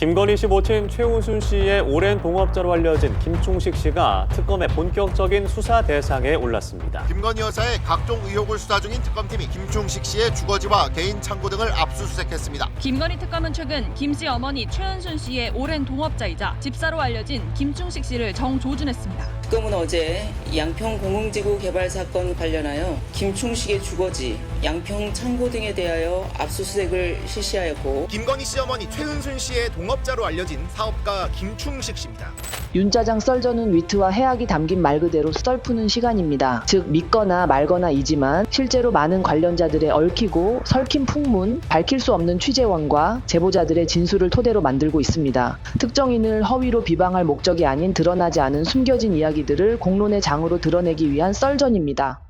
김건희 씨 모친 최은순 씨의 오랜 동업자로 알려진 김충식 씨가 특검의 본격적인 수사 대상에 올랐습니다. 김건희 여사의 각종 의혹을 수사 중인 특검팀이 김충식 씨의 주거지와 개인 창고 등을 압수수색했습니다. 김건희 특검은 최근 김 씨 어머니 최은순 씨의 오랜 동업자이자 집사로 알려진 김충식 씨를 정조준했습니다. 특검은 어제 양평 공흥지구 개발 사건 관련하여 김충식의 주거지, 양평 창고 등에 대하여 압수수색을 실시하였고, 김건희 씨 어머니 최은순 씨의 동업자로 알려진 사업가 김충식 씨입니다. 윤짜장 썰전은 위트와 해악이 담긴 말 그대로 썰푸는 시간입니다. 즉 믿거나 말거나이지만 실제로 많은 관련자들의 얽히고 설킨 풍문, 밝힐 수 없는 취재원과 제보자들의 진술을 토대로 만들고 있습니다. 특정인을 허위로 비방할 목적이 아닌 드러나지 않은 숨겨진 이야기들을 공론의 장으로 드러내기 위한 썰전입니다.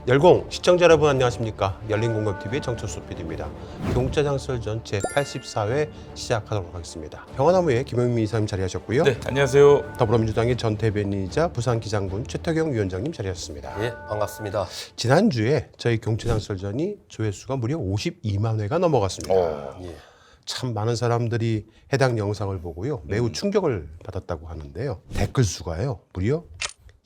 열공 시청자 여러분 안녕하십니까. 열린공감TV의 정철수 PD입니다. 경짜장 썰전 제84회 시작하도록 하겠습니다. 평화나무의 김영민 이사님 자리하셨고요. 네, 안녕하세요. 더불어민주당의 전 대변인이자 부산기장군 최태경 위원장님 자리하셨습니다. 예, 반갑습니다. 지난주에 저희 경짜장 썰전이 조회수가 무려 52만 회가 넘어갔습니다. 예. 참 많은 사람들이 해당 영상을 보고요. 매우 충격을 받았다고 하는데요. 댓글 수가요. 무려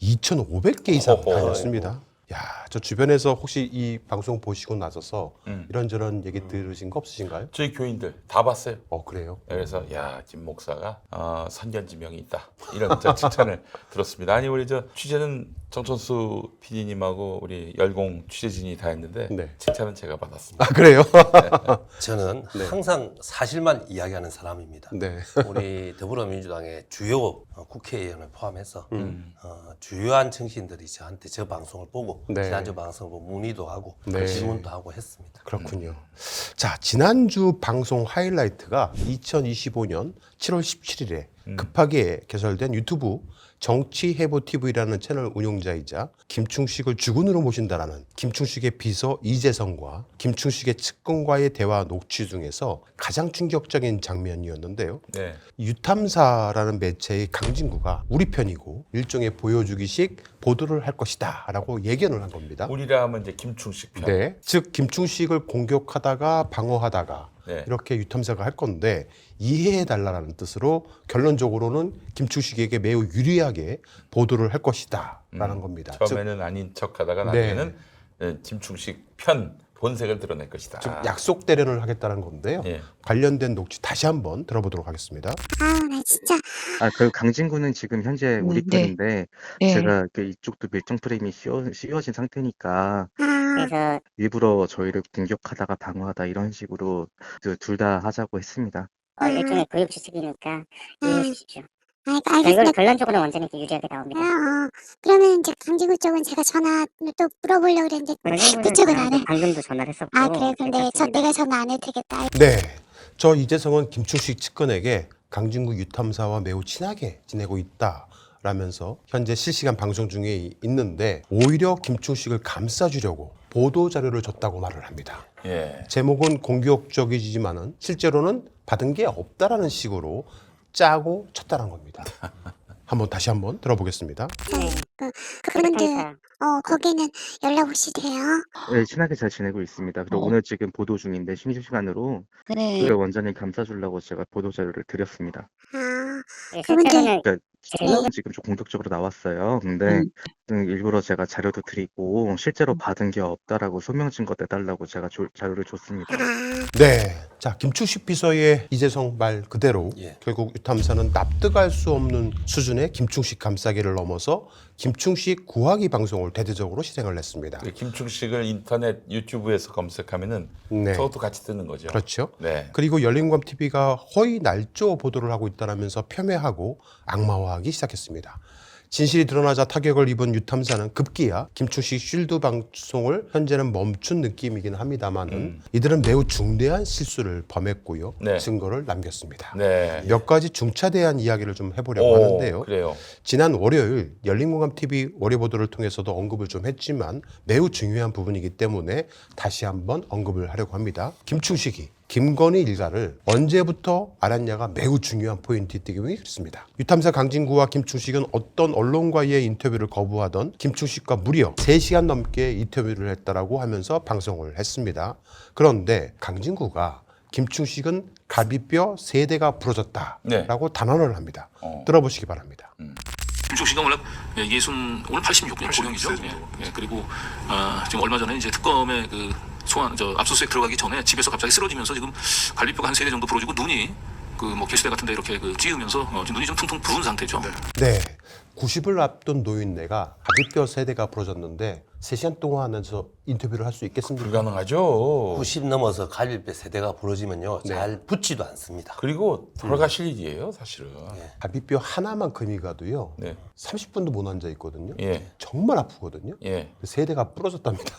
2,500개 이상 달렸습니다. 야, 저 주변에서 혹시 이 방송 보시고 나서서 이런저런 얘기 들으신 거 없으신가요? 저희 교인들 다 봤어요. 그래요? 그래서 야, 김 목사가 선견지명이 있다 이런 칭찬을 들었습니다. 아니 우리 저 취재는 정천수 PD님하고 우리 열공 취재진이 다 했는데 네. 칭찬은 제가 받았습니다. 아, 그래요? 저는 네. 항상 사실만 이야기하는 사람입니다. 네. 우리 더불어민주당의 주요 국회의원을 포함해서 주요한 정치인들이 저한테 저 방송을 보고 네. 지난주 방송을 보고 문의도 하고 네. 질문도 하고 했습니다. 그렇군요. 자, 지난주 방송 하이라이트가 2025년 7월 17일에 급하게 개설된 유튜브 정치해보TV라는 채널 운영자이자 김충식을 주군으로 모신다라는 김충식의 비서 이재성과 김충식의 측근과의 대화 녹취 중에서 가장 충격적인 장면이었는데요. 네. 유탐사라는 매체의 강진구가 우리 편이고 일종의 보여주기식 보도를 할 것이다 라고 예견을 한 겁니다. 우리라 하면 이제 김충식 편. 네, 즉 김충식을 공격하다가 방어하다가 네. 이렇게 유탐사가 할 건데 이해해달라는 뜻으로 결론적으로는 김충식에게 매우 유리하게 보도를 할 것이다 라는 겁니다. 처음에는 아닌 척하다가 나중에는 김충식 편 본색을 드러낼 것이다. 즉 약속 대련을 하겠다는 건데요. 예. 관련된 녹취 다시 한번 들어보도록 하겠습니다. 나 진짜. 그 강진구는 지금 현재 우리 편인데 네. 제가 이쪽도 밀정 프레임이 씌워진 상태니까 그래서 일부러 저희를 공격하다가 방어하다 이런 식으로 둘 다 하자고 했습니다. 일종의 교육 주식이니까 이해해 주십시오. 알겠습니다. 결론적으로 완전히 유리하게 나옵니다. 그러면 이제 강진구 쪽은 제가 전화 또 물어보려고 그랬는데 그쪽은 안 해. 방금도 전화를 했었고. 그래요? 근데 내가 전화 안 해도 되겠다. 네, 저 이재성은 김충식 측근에게 강진구 유탐사와 매우 친하게 지내고 있다라면서 현재 실시간 방송 중에 있는데 오히려 김충식을 감싸주려고 보도 자료를 줬다고 말을 합니다. 예. 제목은 공격적이지만은 실제로는 받은 게 없다라는 식으로 짜고 쳤다는 겁니다. 다시 한번 들어보겠습니다. 그분들 거기는 연락 혹시 돼요? 네, 친하게 잘 지내고 있습니다. 그리고 오늘 지금 보도 중인데 심심시간으로 네. 그걸 원장님 감싸주려고 제가 보도 자료를 드렸습니다. 그분들 제목은 지금 좀 공격적으로 나왔어요. 근데 일부러 제가 자료도 드리고 실제로 받은 게 없다라고 소명 증거 내달라고 제가 자료를 줬습니다. 네, 자 김충식 비서의 이재성 말 그대로 예. 결국 유탐사는 납득할 수 없는 수준의 김충식 감싸기를 넘어서 김충식 구하기 방송을 대대적으로 실행을 했습니다. 김충식을 인터넷 유튜브에서 검색하면은 네. 저것도 같이 뜨는 거죠. 그렇죠. 네. 그리고 열린공감TV가 허위 날조 보도를 하고 있다라면서 폄훼하고 악마화하기 시작했습니다. 진실이 드러나자 타격을 입은 유탐사는 급기야 김충식 쉴드 방송을 현재는 멈춘 느낌이긴 합니다만은 이들은 매우 중대한 실수를 범했고요. 네. 증거를 남겼습니다. 네. 몇 가지 중차대한 이야기를 좀 해보려고 하는데요. 그래요. 지난 월요일 열린공감TV 월요보도를 통해서도 언급을 좀 했지만 매우 중요한 부분이기 때문에 다시 한번 언급을 하려고 합니다. 김충식이 김건희 일가를 언제부터 알았냐가 매우 중요한 포인트이기 때문에 그렇습니다. 유탐사 강진구와 김충식은 어떤 언론과의 인터뷰를 거부하던 김충식과 무려 3시간 넘게 인터뷰를 했다라고 하면서 방송을 했습니다. 그런데 강진구가 김충식은 갈비뼈 3대가 부러졌다라고 단언을 합니다. 들어보시기 바랍니다. 김충식은 원래 오늘 86년 고령이죠. 그리고 지금 얼마 전에 이제 특검의 그 압수수색 들어가기 전에 집에서 갑자기 쓰러지면서 지금 갈비뼈가 한 3대 정도 부러지고 눈이 그 게시대 같은데 이렇게 찌으면서 지금 눈이 좀 퉁퉁 부은 상태죠. 네. 90을 앞둔 노인네가 갈비뼈 3대가 부러졌는데 3시간 동안 하면서 인터뷰를 할 수 있겠습니까? 불가능하죠. 90 넘어서 갈비뼈 3대가 부러지면요. 잘 붙지도 않습니다. 그리고 돌아가실 일이에요, 사실은. 갈비뼈 하나만큼이 가도요. 30분도 못 앉아 있거든요. 정말 아프거든요. 3대가 부러졌답니다.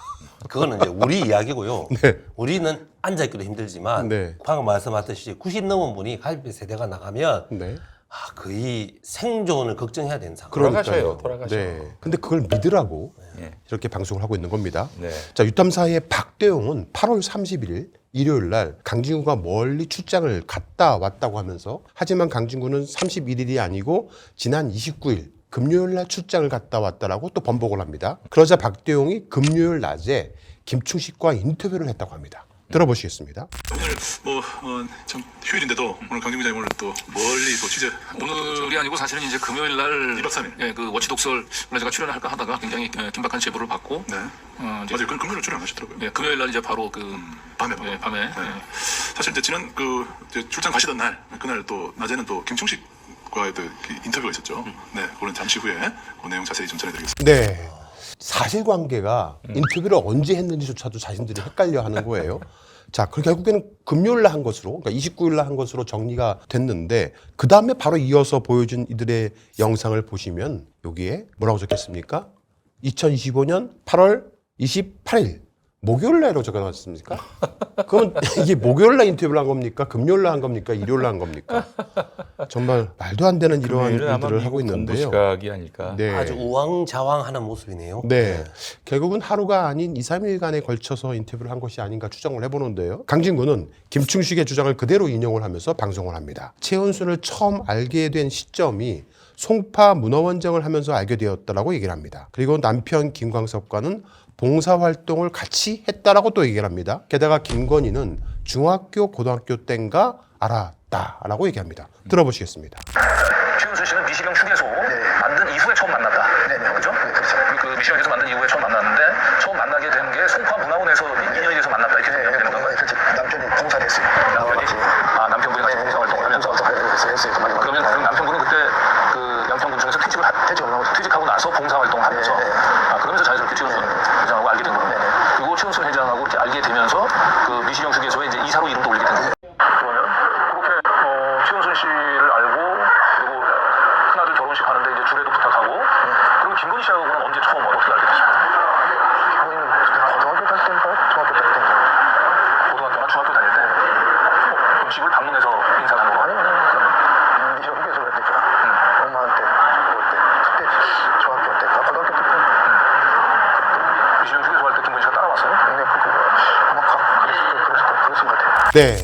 그거는 이제 우리 이야기고요. 우리는 앉아있기도 힘들지만 방금 말씀하셨듯이 90 넘은 분이 갈비뼈 3대가 나가면 거의 생존을 걱정해야 되는 상황. 돌아가셔요. 근데 그걸 믿으라고 이렇게 방송을 하고 있는 겁니다. 자, 유탐사의 박대용은 8월 31일 일요일 날 강진구가 멀리 출장을 갔다 왔다고 하면서 하지만 강진구는 31일이 아니고 지난 29일 금요일 날 출장을 갔다 왔다라고 또 번복을 합니다. 그러자 박대용이 금요일 낮에 김충식과 인터뷰를 했다고 합니다. 들어보시겠습니다. 오늘 참 휴일인데도 오늘 강진구 기자님 오늘 또 멀리 또 취재 오늘이 아니고 사실은 이제 금요일 날 2박 3일 그 워치독설 원래 제가 출연을 할까 하다가 굉장히 긴박한 제보를 받고 맞아요. 그럼 금요일 출연하셨더라고요. 금요일 날 이제 바로 밤에 사실 이제 지난 이제 출장 가시던 날 그날 또 낮에는 또 김충식과의 또 인터뷰가 있었죠. 그건 잠시 후에 그 내용 자세히 좀 전해드리겠습니다. 네. 사실관계가 인터뷰를 언제 했는지조차도 자신들이 헷갈려하는 거예요. 자, 그 결국에는 금요일 날 한 것으로, 그러니까 29일 날 한 것으로 정리가 됐는데 그 다음에 바로 이어서 보여준 이들의 영상을 보시면 여기에 뭐라고 적혔습니까? 2025년 8월 28일 목요일 날로 적어놨습니까? 그러면 이게 목요일 날 인터뷰를 한 겁니까? 금요일 날 한 겁니까? 일요일 날 한 겁니까? 정말 말도 안 되는 이러한 일들을 하고 있는데요. 시각이 아닐까. 아주 우왕좌왕하는 모습이네요. 결국은 하루가 아닌 2, 3일간에 걸쳐서 인터뷰를 한 것이 아닌가 추정을 해보는데요. 강진구는 김충식의 주장을 그대로 인용을 하면서 방송을 합니다. 최은순을 처음 알게 된 시점이 송파 문어원정을 하면서 알게 되었다라고 얘기를 합니다. 그리고 남편 김광석과는 봉사활동을 같이 했다라고 또 얘기를 합니다. 게다가 김건희는 중학교, 고등학교 땐가 알았다라고 얘기합니다. 들어보시겠습니다. 최은순 씨는 미시령 휴게소 만든 이후에 처음 만났다. 그죠? 그 미시령 휴게소 만든 이후에 처음 만났는데 처음 만나게 된 게 송파 문화원에서 인연이 돼서 만났다 이렇게 생각되는 건가요? 남편이 봉사를 했어요. 남편분이 같이 봉사활동을 하면서 그러면 그 남편분은 그때 그 양평군청에서 퇴직하고 나서 봉사활동을 하면서 그러면서 자연스럽게 최은순 회장하고 알게 된 거예요. 그리고 최은순 회장하고 이렇게 알게 되면서 그 미시령 휴게소에 이제 이사로 이름도 올리게 된 거예요. 그러면 그렇게 최은순 씨를 알고 그리고 큰아들 결혼식 하는데 이제 주례도 부탁하고 그럼 김건희 씨하고는 언제 처음 어떻게 알게 되셨어요? 고등학교 다닐 때인가? 중학교 다닐 때인가? 고등학교나 중학교 다닐 때? 그럼 집을 방문해서 인사를 한 거 아니에요? 미시령 휴게소를 했죠. 엄마한테 그때 중학교 때인가 고등학교 때 미시령 휴게소 할 때 김건희 씨가 따라왔어요? 아마 그랬을 것 같아요. 네,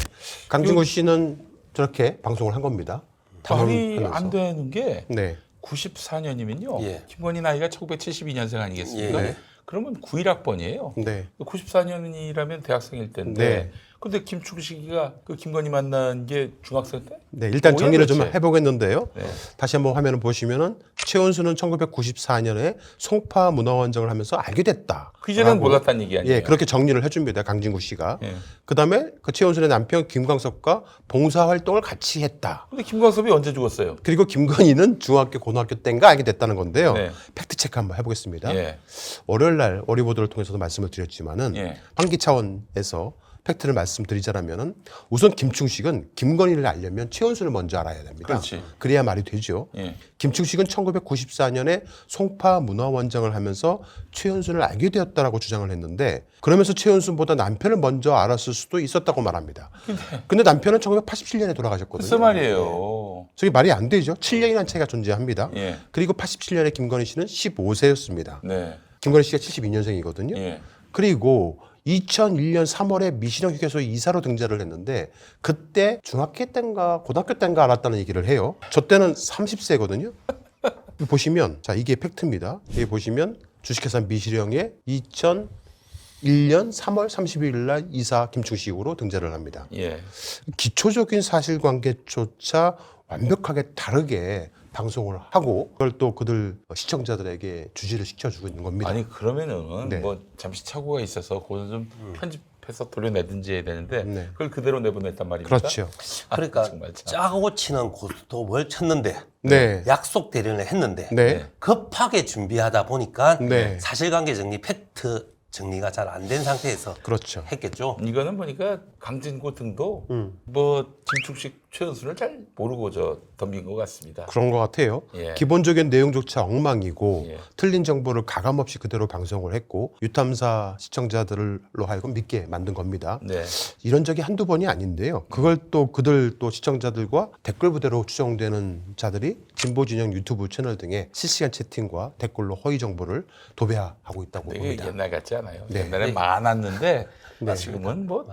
강진구 씨는 저렇게 방송을 한 겁니다. 말이 안 되는 게 네. 94년이면요. 김건희 나이가 1972년생 아니겠습니까? 그러면 91학번이에요. 94년이라면 대학생일 때인데 근데 김충식이가 그 김건희 만난 게 중학생 때? 일단 정리를 좀 해보겠는데요. 다시 한번 화면을 보시면은 최은수는 1994년에 송파 문화원정을 하면서 알게 됐다. 그 이전에는 몰랐다는 얘기 아니에요? 그렇게 정리를 해줍니다. 강진구 씨가. 그다음에 그 최은순의 남편 김광석과 봉사활동을 같이 했다. 근데 김광석이 언제 죽었어요? 그리고 김건희는 중학교, 고등학교 때인가 알게 됐다는 건데요. 팩트 체크 한번 해보겠습니다. 월요일 날 워리보드를 통해서도 말씀을 드렸지만은 환기 차원에서 팩트를 말씀드리자면은 우선 김충식은 김건희를 알려면 최은순을 먼저 알아야 됩니다. 그래야 말이 되죠. 김충식은 1994년에 송파 문화원정을 하면서 최은순을 알게 되었다라고 주장을 했는데 그러면서 최은순보다 남편을 먼저 알았을 수도 있었다고 말합니다. 근데 남편은 1987년에 돌아가셨거든요. 글쎄 말이에요. 저게 말이 안 되죠. 7년이라는 차이가 존재합니다. 그리고 87년에 김건희 씨는 15세였습니다. 김건희 씨가 72년생이거든요. 그리고 2001년 3월에 미시령 휴게소에 이사로 등재를 했는데 그때 중학교 때인가 고등학교 때인가 알았다는 얘기를 해요. 저 때는 30세거든요. 보시면 자 이게 팩트입니다. 여기 보시면 주식회사 미시령의 2021년 3월 30일 날 이사 김충식으로 등장을 합니다. 예. 기초적인 사실관계조차 완벽하게 다르게 방송을 하고 그걸 또 그들 시청자들에게 주지를 시켜주고 있는 겁니다. 아니 그러면은 네. 뭐 잠시 착오가 있어서 그걸 좀 편집해서 돌려내든지 해야 되는데 네. 그걸 그대로 내보냈단 말입니까? 그렇죠. 그러니까 정말 참. 짜고 치는 고스톱을 쳤는데 네. 약속 대련을 했는데 네. 급하게 준비하다 보니까 네. 사실관계 정리, 팩트 정리가 잘 안 된 상태에서 그렇죠. 했겠죠. 이거는 보니까 강진구 등도 뭐 김충식, 최은순을 잘 모르고 덤빈 것 같습니다. 그런 것 같아요. 예. 기본적인 내용조차 엉망이고 예. 틀린 정보를 가감없이 그대로 방송을 했고 유탐사 시청자들로 하여금 믿게 만든 겁니다. 네. 이런 적이 한두 번이 아닌데요. 그걸 또 그들 또 시청자들과 댓글 부대로 추정되는 자들이 진보 진영 유튜브 채널 등의 실시간 채팅과 댓글로 허위 정보를 도배하고 있다고 이게 봅니다. 옛날 같지 않아요. 네. 옛날에 네. 많았는데 네. 지금은 뭐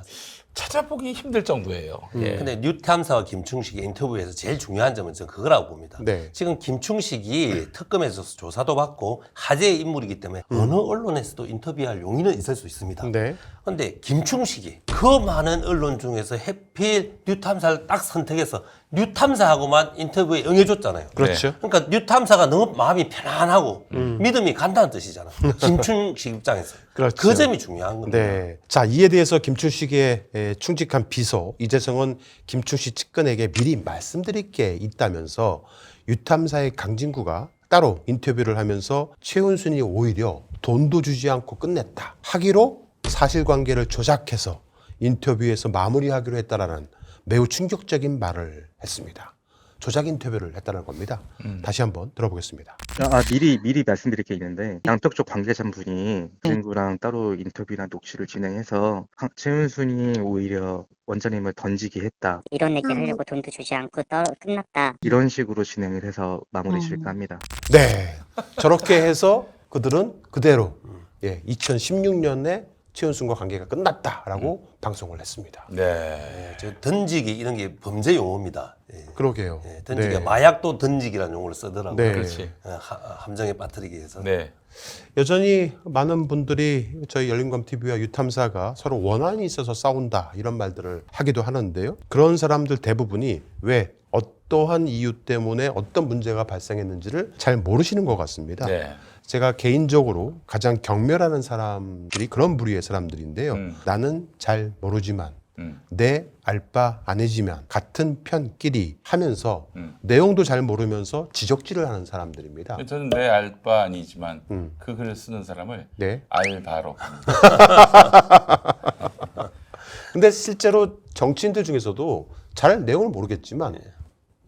찾아보기 힘들 정도예요. 예. 근데 뉴탐사와 김충식의 인터뷰에서 제일 중요한 점은 저는 그거라고 봅니다. 네. 지금 김충식이 특검에서 조사도 받고 화제의 인물이기 때문에 어느 언론에서도 인터뷰할 용의는 있을 수 있습니다. 네. 근데 김충식이 그 많은 언론 중에서 해필 뉴탐사를 딱 선택해서 뉴탐사하고만 인터뷰에 응해줬잖아요. 그렇죠. 그러니까 뉴탐사가 너무 마음이 편안하고 믿음이 간다는 뜻이잖아. 김충식 입장에서. 그렇죠. 그 점이 중요한 겁니다. 네. 자, 이에 대해서 김충식의 충직한 비서 이재성은 김충식 측근에게 미리 말씀드릴 게 있다면서 유탐사의 강진구가 따로 인터뷰를 하면서 최은순이 오히려 돈도 주지 않고 끝냈다 하기로 사실관계를 조작해서 인터뷰에서 마무리하기로 했다라는 매우 충격적인 말을 했습니다. 조작 인터뷰를 했다는 겁니다. 다시 한번 들어보겠습니다. 미리 말씀드릴 게 있는데 양쪽 쪽 관계자분이 친구랑 따로 인터뷰나 녹취를 진행해서 최은순이 오히려 원장님을 던지게 했다. 이런 얘기를 하려고 돈도 주지 않고 끝났다. 이런 식으로 진행을 해서 마무리 질까 합니다. 네. 저렇게 해서 그들은 그대로 2016년에 최은순과 관계가 끝났다라고 방송을 했습니다. 네. 저 던지기 이런 게 범죄 용어입니다. 예. 그러게요. 예, 던지기가 네. 마약도 던지기라는 용어를 쓰더라고요. 네. 그렇지. 함정에 빠뜨리기 위해서. 네. 여전히 많은 분들이 저희 열린검TV와 유탐사가 서로 원한이 있어서 싸운다 이런 말들을 하기도 하는데요. 그런 사람들 대부분이 왜 어떠한 이유 때문에 어떤 문제가 발생했는지를 잘 모르시는 것 같습니다. 네. 제가 개인적으로 가장 경멸하는 사람들이 그런 부류의 사람들인데요. 나는 잘 모르지만 내 알바 아니지만 같은 편끼리 하면서 내용도 잘 모르면서 지적질을 하는 사람들입니다. 저는 내 알바 아니지만 그 글을 쓰는 사람을 네. 알바로 근데 실제로 정치인들 중에서도 잘 내용을 모르겠지만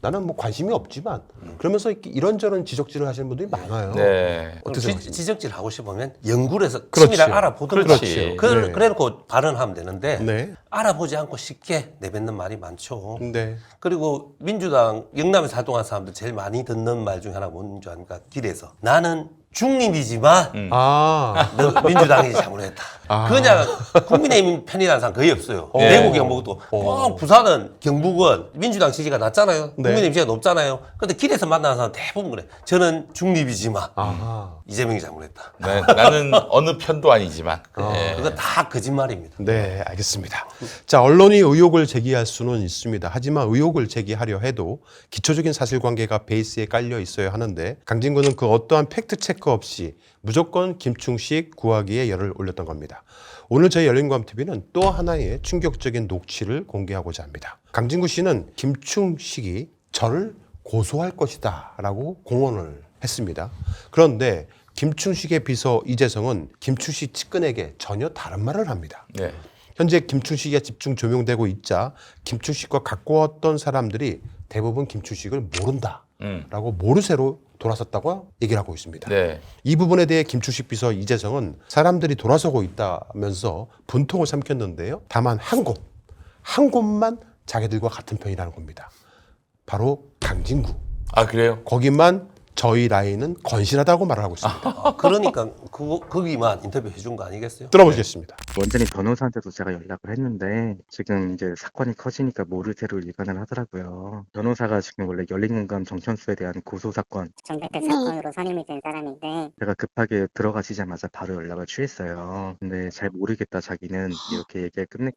나는 뭐 관심이 없지만 그러면서 이런저런 지적질을 하시는 분들이 많아요. 네. 어떠세요? 지적질 하고 싶으면 연구를 해서 그렇죠. 치밀하게 알아보든가. 그렇지. 네. 그래놓고 발언하면 되는데 네. 알아보지 않고 쉽게 내뱉는 말이 많죠. 네. 그리고 민주당 영남에서 활동한 사람들 제일 많이 듣는 말 중에 하나가 뭔지 아닙니까? 길에서 나는 중립이지만 너 민주당이 잘못했다. 그냥 국민의힘 편이라는 사람 거의 없어요. 대구 경북도 부산은 경북은 민주당 지지가 낮잖아요. 네. 국민의힘 지지가 높잖아요. 근데 길에서 만나는 사람 대부분 그래. 저는 중립이지만 이재명이 잘못했다. 네, 나는 어느 편도 아니지만 네. 그거 다 거짓말입니다. 네, 알겠습니다. 자, 언론이 의혹을 제기할 수는 있습니다. 하지만 의혹을 제기하려 해도 기초적인 사실관계가 베이스에 깔려 있어야 하는데 강진구는 그 어떠한 팩트체크 없이 무조건 김충식 구하기에 열을 올렸던 겁니다. 오늘 저희 열린검TV는 또 하나의 충격적인 녹취를 공개하고자 합니다. 강진구 씨는 김충식이 저를 고소할 것이다 라고 공언을 했습니다. 그런데 김충식의 비서 이재성은 김충식 측근에게 전혀 다른 말을 합니다. 네. 현재 김충식에 집중 조명되고 있자 김충식과 가까웠던 사람들이 대부분 김충식을 모른다라고 모르쇠로 돌아섰다고 얘기를 하고 있습니다. 네. 이 부분에 대해 김충식 비서 이재성은 사람들이 돌아서고 있다면서 분통을 삼켰는데요. 다만 한 곳만 자기들과 같은 편이라는 겁니다. 바로 강진구. 아 그래요? 거기만 저희 라인은 건실하다고 말을 하고 있습니다. 그러니까 거기만 인터뷰 해준 거 아니겠어요? 들어보시겠습니다. 원장님 변호사한테도 제가 연락을 했는데 지금 이제 사건이 커지니까 모르쇠로 일관을 하더라고요. 변호사가 지금 원래 열린공감 정천수에 대한 고소 사건 정백대 사건으로 선임이 된 사람인데 제가 급하게 들어가시자마자 바로 연락을 취했어요. 근데 잘 모르겠다 자기는 이렇게 얘기를 끝냈고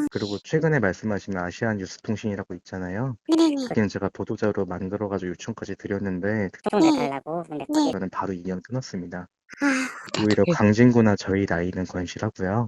그리고 최근에 말씀하신 아시안 뉴스통신이라고 있잖아요. 네네. 여기는 제가 보도자료 만들어가지고 요청까지 드렸는데 소송 내달라고. 근데 네. 저는 바로 인연 끊었습니다. 아, 오히려 광진구나 저희 라인은 건실하고요.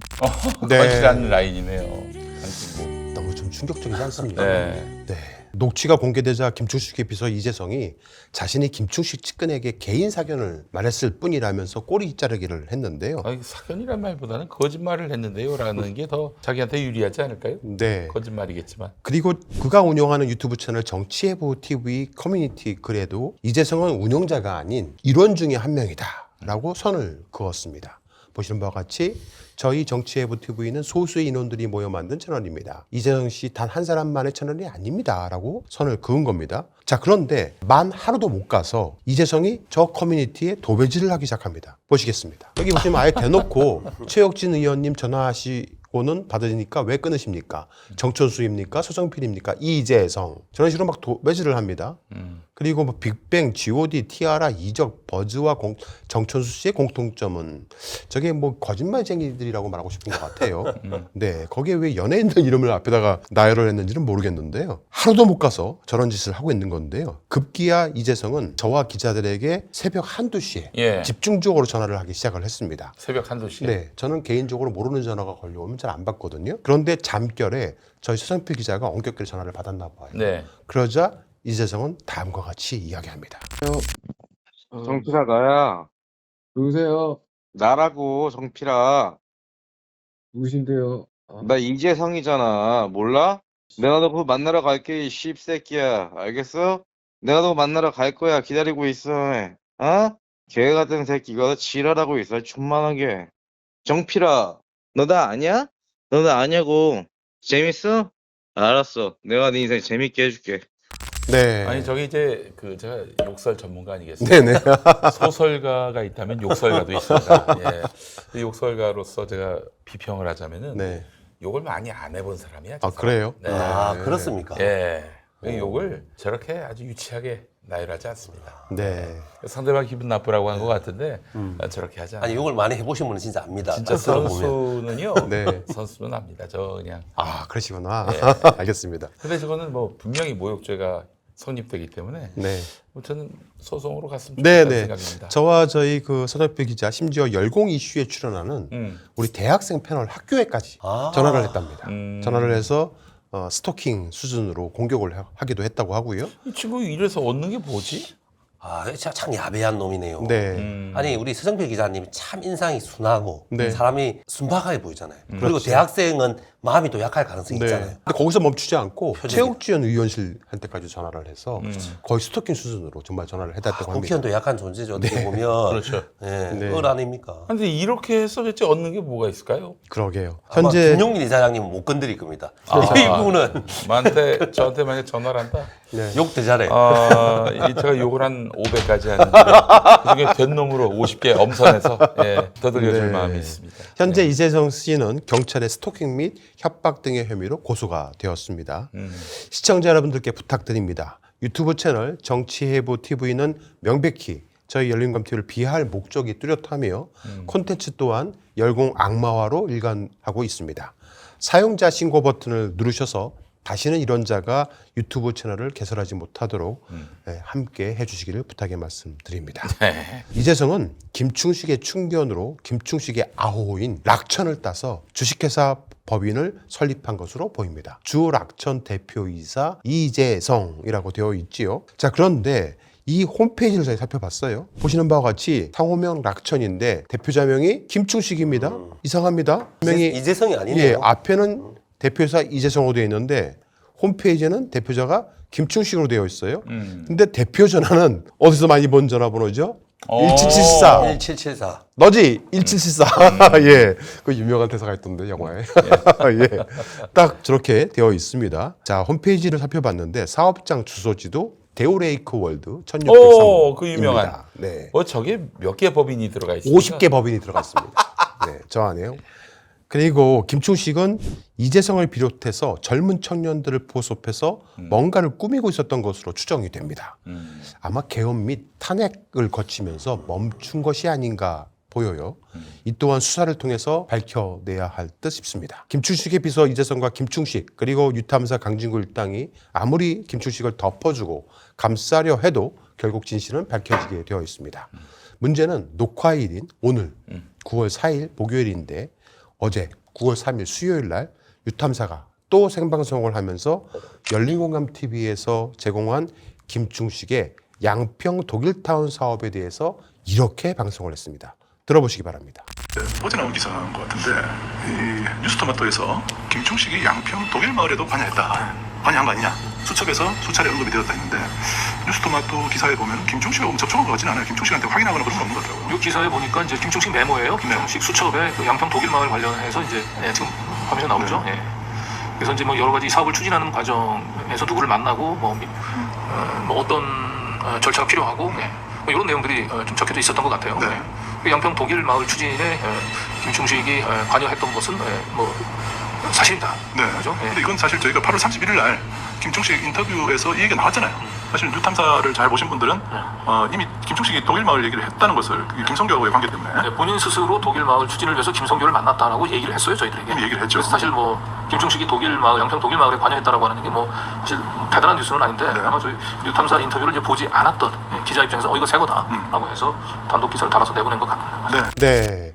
네. 건실한 라인이네요. 강진구. 너무 좀 충격적이지 않습니까? 네. 네. 녹취가 공개되자 김충식의 비서 이재성이 자신이 김충식 측근에게 개인 사견을 말했을 뿐이라면서 꼬리 자르기를 했는데요. 아니, 사견이란 말보다는 거짓말을 했는데요라는 게 더 자기한테 유리하지 않을까요? 네. 거짓말이겠지만. 그리고 그가 운영하는 유튜브 채널 정치해보 TV 커뮤니티 글에도 이재성은 운영자가 아닌 일원 중에 한 명이다라고 선을 그었습니다. 보시는 바와 같이 저희 정치해보 TV는 소수의 인원들이 모여 만든 채널입니다. 이재성 씨 단 한 사람만의 채널이 아닙니다. 라고 선을 그은 겁니다. 자, 그런데 만 하루도 못 가서 이재성이 저 커뮤니티에 도배질을 하기 시작합니다. 보시겠습니다. 여기 보시면 아예 대놓고 최혁진 의원님 전화하시고는 받으니까 왜 끊으십니까? 정천수입니까? 서정필입니까? 이재성. 저런 식으로 막 도배질을 합니다. 그리고 뭐 빅뱅, G.O.D, 티아라, 이적, 버즈와 정천수 씨의 공통점은 저게 뭐 거짓말쟁이들이라고 말하고 싶은 것 같아요. 네, 거기에 왜 연예인들 이름을 앞에다가 나열을 했는지는 모르겠는데요. 하루도 못 가서 저런 짓을 하고 있는 건데요. 급기야 이재성은 저와 기자들에게 새벽 1~2시에 예. 집중적으로 전화를 하기 시작을 했습니다. 새벽 1~2시에? 네, 저는 개인적으로 모르는 전화가 걸려오면 잘 안 받거든요. 그런데 잠결에 저희 서정필 기자가 엄격하게 전화를 받았나 봐요. 네. 그러자 이재성은 다음과 같이 이야기합니다. 정필아 나야. 누구세요? 나라고 정필아. 누구신데요? 나 이재성이잖아. 몰라? 내가 너 그거 만나러 갈게 이 씹새끼야. 알겠어? 내가 너 만나러 갈 거야. 기다리고 있어. 어? 개 같은 새끼가 지랄하고 있어. 존만하게. 정필아 너 나 아냐? 너 나 아냐고. 재밌어? 알았어. 내가 네 인생 재밌게 해줄게. 네. 아니 저기 이제 그 제가 욕설 전문가 아니겠습니까? 네네. 소설가가 있다면 욕설가도 있습니다. 예. 그 욕설가로서 제가 비평을 하자면은 네. 욕을 많이 안 해본 사람이야. 아, 그래요? 네. 아, 그렇습니까? 예. 그 욕을 저렇게 아주 유치하게 나열하지 않습니다. 네. 상대방 기분 나쁘라고 한 것 같은데 저렇게 하지 않아요. 아니 욕을 많이 해보신 분은 진짜 압니다. 진짜 선수는요. 네. 선수는 압니다. 저 그냥. 아, 그러시구나. 예. 알겠습니다. 근데 저거는 뭐 분명히 모욕죄가 성립되기 때문에 네. 뭐 저는 소송으로 갔으면 네, 좋겠다는 네. 생각입니다. 저와 저희 그 서정필 기자 심지어 열공 이슈에 출연하는 우리 대학생 패널 학교에까지 전화를 했답니다. 전화를 해서 스토킹 수준으로 공격을 하기도 했다고 하고요. 이 친구 이래서 얻는 게 뭐지? 아, 참 야비한 놈이네요. 네. 아니 우리 서정필 기자님이 참 인상이 순하고 네. 사람이 순박하게 보이잖아요. 그리고 그렇죠. 대학생은 마음이 또 약할 가능성이 네. 있잖아요. 근데 거기서 멈추지 않고 표정이. 최욱지연 의원실 한테까지 전화를 해서 거의 스토킹 수준으로 정말 전화를 해댔다고 합니다. 국회의원도 약한 존재죠. 어떻게 네. 보면. 그렇죠. 예, 네. 을 아닙니까? 근데 이렇게 해서 대체 얻는 게 뭐가 있을까요? 그러게요. 아마 현재 김용민 이사장님은 못 건드릴 겁니다. 아. 이분은 저한테 만약 전화를 한다. 네. 욕 되잘해. 제가 욕을 한 500가지 하는데 그중에 된 놈으로 50개 엄선해서 더듬겨줄 네. 마음이 있습니다. 현재 이재성 씨는 경찰의 스토킹 및 협박 등의 혐의로 고소가 되었습니다. 시청자 여러분들께 부탁드립니다. 유튜브 채널 정치해보 TV는 명백히 저희 열린공감 TV를 비하할 목적이 뚜렷하며 콘텐츠 또한 열공 악마화로 일관하고 있습니다. 사용자 신고 버튼을 누르셔서 다시는 이런 자가 유튜브 채널을 개설하지 못하도록 함께 해주시기를 부탁의 말씀드립니다. 네. 이재성은 김충식의 충견으로 김충식의 아호인 락천을 따서 주식회사 법인을 설립한 것으로 보입니다. 주락천 대표이사 이재성이라고 되어 있지요. 자, 그런데 이 홈페이지를 저희 살펴봤어요. 보시는 바와 같이 상호명 락천인데 대표자명이 김충식입니다. 이상합니다. 이재성이 아니네요. 예, 앞에는 대표이사 이재성으로 되어 있는데 홈페이지에는 대표자가 김충식으로 되어 있어요. 근데 대표 전화는 어디서 많이 본 전화번호죠? 1774. 1774. 너지? 1774. 예. 그 유명한 대사가 있던데, 영화에. 예. 딱 저렇게 되어 있습니다. 자, 홈페이지를 살펴봤는데 사업장 주소지도 데오레이크 월드 1603. 그 유명한. 네. 저게 몇 개 법인이 들어가 있습니까? 50개 법인이 들어가 있습니다. 네, 저 안에요. 그리고 김충식은 이재성을 비롯해서 젊은 청년들을 포섭해서 뭔가를 꾸미고 있었던 것으로 추정이 됩니다. 아마 계엄 및 탄핵을 거치면서 멈춘 것이 아닌가 보여요. 이 또한 수사를 통해서 밝혀내야 할 듯 싶습니다. 김충식의 비서 이재성과 김충식 그리고 유탐사 강진구 일당이 아무리 김충식을 덮어주고 감싸려 해도 결국 진실은 밝혀지게 되어 있습니다. 문제는 녹화일인 오늘 9월 4일 목요일인데 어제 9월 3일 수요일 날 유탐사가 또 생방송을 하면서 열린공감TV에서 제공한 김충식의 양평 독일타운 사업에 대해서 이렇게 방송을 했습니다. 들어보시기 바랍니다. 어제 나온 기사인 것 같은데 이 뉴스토마토에서 김충식이 양평 독일마을에도 관여했다. 관여한 거 아니냐? 수첩에서 수차례 언급이 되었다 했는데 뉴스토마토 기사에 보면 김충식하고 접촉한 것 같지는 않아요. 김충식한테 확인하거나 그런 건 없는 것 같더라고요. 이 기사에 보니까 이제 김충식 메모예요. 김충식 수첩에 그 양평 독일마을 관련해서 이제 지금 화면에 나오죠. 예. 그래서 이제 뭐 여러 가지 사업을 추진하는 과정에서 누구를 만나고 뭐 어떤 절차가 필요하고 뭐 이런 내용들이 좀 적혀져 있었던 것 같아요. 네. 그 양평 독일마을 추진에 김충식이 관여했던 것은 뭐 사실입니다. 네. 그죠? 예. 근데 이건 사실 저희가 8월 31일 날 김충식 인터뷰에서 이 얘기가 나왔잖아요. 사실 뉴탐사를 잘 보신 분들은 이미 김충식이 독일마을 얘기를 했다는 것을 김성교하고의 관계 때문에 네, 본인 스스로 독일마을 추진을 위해서 김성교를 만났다라고 얘기를 했어요, 저희들에게. 이미 얘기를 했죠. 그래서 사실 뭐 김충식이 독일마을, 양평 독일마을에 관여했다라고 하는 게 뭐 사실 대단한 뉴스는 아닌데 아마 저희 뉴탐사 인터뷰를 이제 보지 않았던 기자 입장에서 이거 새 거다라고 해서 단독 기사를 달아서 내보낸 것 같습니다. 네.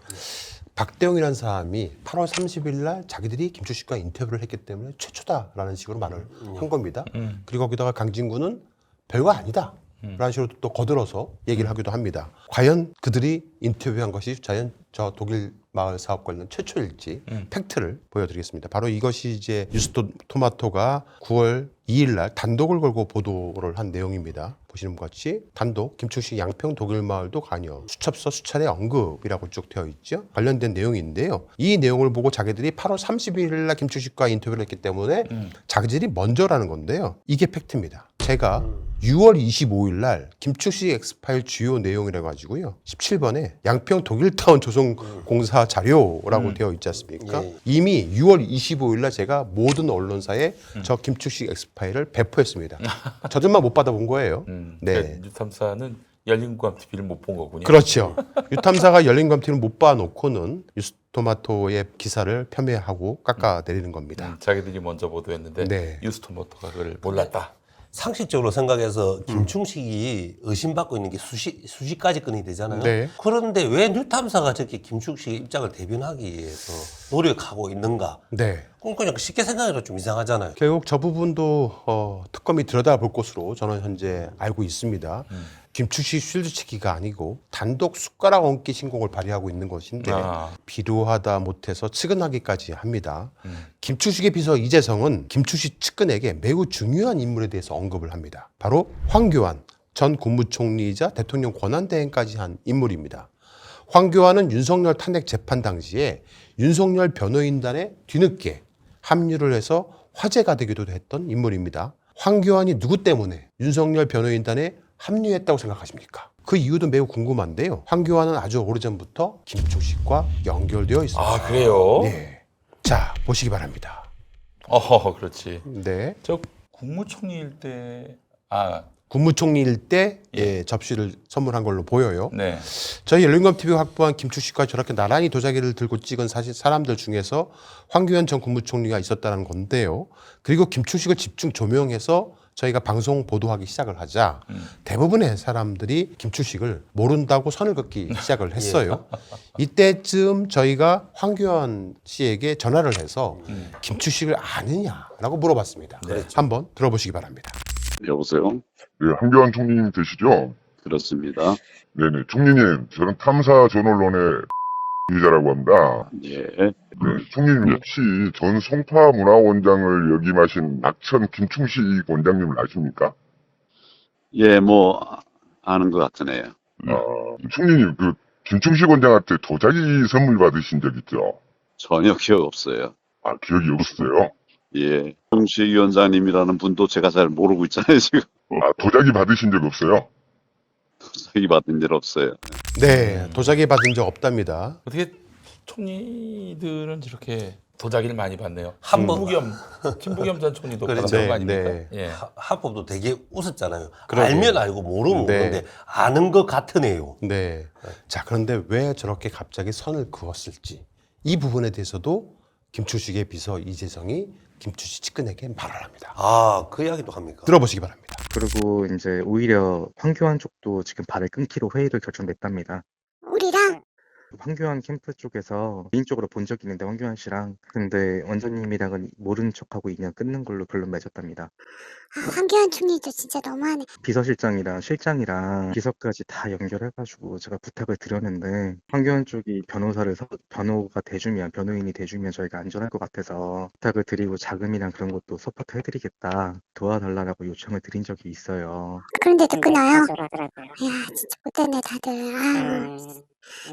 박대웅이라는 사람이 8월 30일 날 자기들이 김충식과 인터뷰를 했기 때문에 최초다라는 식으로 말을 한 겁니다. 그리고 거기다가 강진구는 별거 아니다 라는 식으로 또 거들어서 얘기를 하기도 합니다. 과연 그들이 인터뷰한 것이 과연 저 독일 마을 사업 관련 최초일지 팩트를 보여드리겠습니다. 바로 이것이 이제 뉴스토마토가 9월 2일 날 단독을 걸고 보도를 한 내용입니다. 보시는 것 같이 단독 김충식 양평 독일 마을도 관여 수첩서 수차례 언급이라고 쭉 되어 있죠. 관련된 내용인데요. 이 내용을 보고 자기들이 8월 31일 날 김충식과 인터뷰를 했기 때문에 자기들이 먼저라는 건데요. 이게 팩트입니다. 제가 6월 25일 날 김충식 엑스파일 주요 내용이라고 가지고요. 17번에 양평 독일타운 조성공사 자료라고 되어 있지 않습니까? 예. 이미 6월 25일 날 제가 모든 언론사에 저 김충식 엑스파일을 배포했습니다. 저들만 못 받아본 거예요. 네. 뉴탐사는 열린공감TV를 못 본 거군요. 그렇죠. 유탐사가 열린공감TV를 못 봐놓고는 뉴스토마토의 기사를 폄훼하고 깎아내리는 겁니다. 자기들이 먼저 보도했는데 네. 뉴스토마토가 그걸 몰랐다. 상식적으로 생각해서 김충식이 의심받고 있는 게 수십 가지 건이 되잖아요. 네. 그런데 왜 뉴탐사가 저렇게 김충식의 입장을 대변하기 위해서 노력하고 있는가? 네. 그냥 쉽게 생각해도 좀 이상하잖아요. 결국 저 부분도 특검이 들여다볼 것으로 저는 현재 알고 있습니다. 김충식 쉴드치기가 아니고 단독 숟가락 얹기 신공을 발휘하고 있는 것인데 비료하다 못해서 측은하기까지 합니다. 김충식의 비서 이재성은 김충식 측근에게 매우 중요한 인물에 대해서 언급을 합니다. 바로 황교안 전 국무총리이자 대통령 권한대행까지 한 인물입니다. 황교안은 윤석열 탄핵 재판 당시에 윤석열 변호인단에 뒤늦게 합류를 해서 화제가 되기도 했던 인물입니다. 황교안이 누구 때문에 윤석열 변호인단에 합류했다고 생각하십니까? 그 이유도 매우 궁금한데요. 황교안은 아주 오래전부터 김충식과 연결되어 있습니다. 아, 그래요? 네. 자, 보시기 바랍니다. 그렇지. 네. 저 국무총리일 때, 국무총리일 때 접시를 선물한 걸로 보여요. 네. 저희 열린공감TV 확보한 김충식과 저렇게 나란히 도자기를 들고 찍은 사실 사람들 중에서 황교안 전 국무총리가 있었다는 건데요. 그리고 김충식을 집중 조명해서 저희가 방송 보도하기 시작을 하자 대부분의 사람들이 김충식을 모른다고 선을 긋기 시작을 했어요. 이때쯤 저희가 황교안 씨에게 전화를 해서 김충식을 아느냐라고 물어봤습니다. 한번 들어보시기 바랍니다. 여보세요? 네, 한교안 총리님 되시죠? 그렇습니다. 네네, 총리님, 저는 탐사전언론의 기자라고 합니다. 예. 네, 총리님 혹시 전 송파문화원장을 역임하신 낙천 김충식 원장님을 아십니까? 예, 뭐 아는 것 같으네요. 총리님, 그 김충식 원장한테 도자기 선물 받으신 적 있죠? 전혀 기억 없어요. 아, 기억이 없어요? 예. 김충식 위원장님이라는 분도 제가 잘 모르고 있잖아요, 지금. 도자기 받으신 적 없어요? 도자기 받은 적 없어요. 네, 도자기 받은 적 없답니다. 어떻게 총리들은 저렇게 도자기를 많이 받네요. 한번 김부겸 전 총리도 그렇죠. 받은 거 아닙니까? 네. 예. 합법도 되게 웃었잖아요. 그러게요. 알면 알고 모르면 네. 모르는데 아는 것 같으네요. 네. 자, 그런데 왜 저렇게 갑자기 선을 그었을지 이 부분에 대해서도 김충식의 비서 이재성이 김충식 측근에게 말을 합니다. 아, 그 이야기도 합니까? 들어보시기 바랍니다. 그리고 이제 오히려 황교안 쪽도 지금 발을 끊기로 회의를 결정냈답니다. 우리랑 황교안 캠프 쪽에서 개인적으로 본 적이 있는데 황교안 씨랑 근데 원장님이랑은 모른 척하고 인연 끊는 걸로 결론 맺었답니다. 황교안 총리도 진짜 너무하네. 비서실장이랑 실장이랑 비서까지 다 연결해가지고 제가 부탁을 드렸는데 황교안 쪽이 변호가 돼주면 변호인이 돼주면 저희가 안전할 것 같아서 부탁을 드리고 자금이랑 그런 것도 서포트 해드리겠다 도와달라고 요청을 드린 적이 있어요. 그런데도 끊어요. 야 진짜 못됐네 다들. 아유.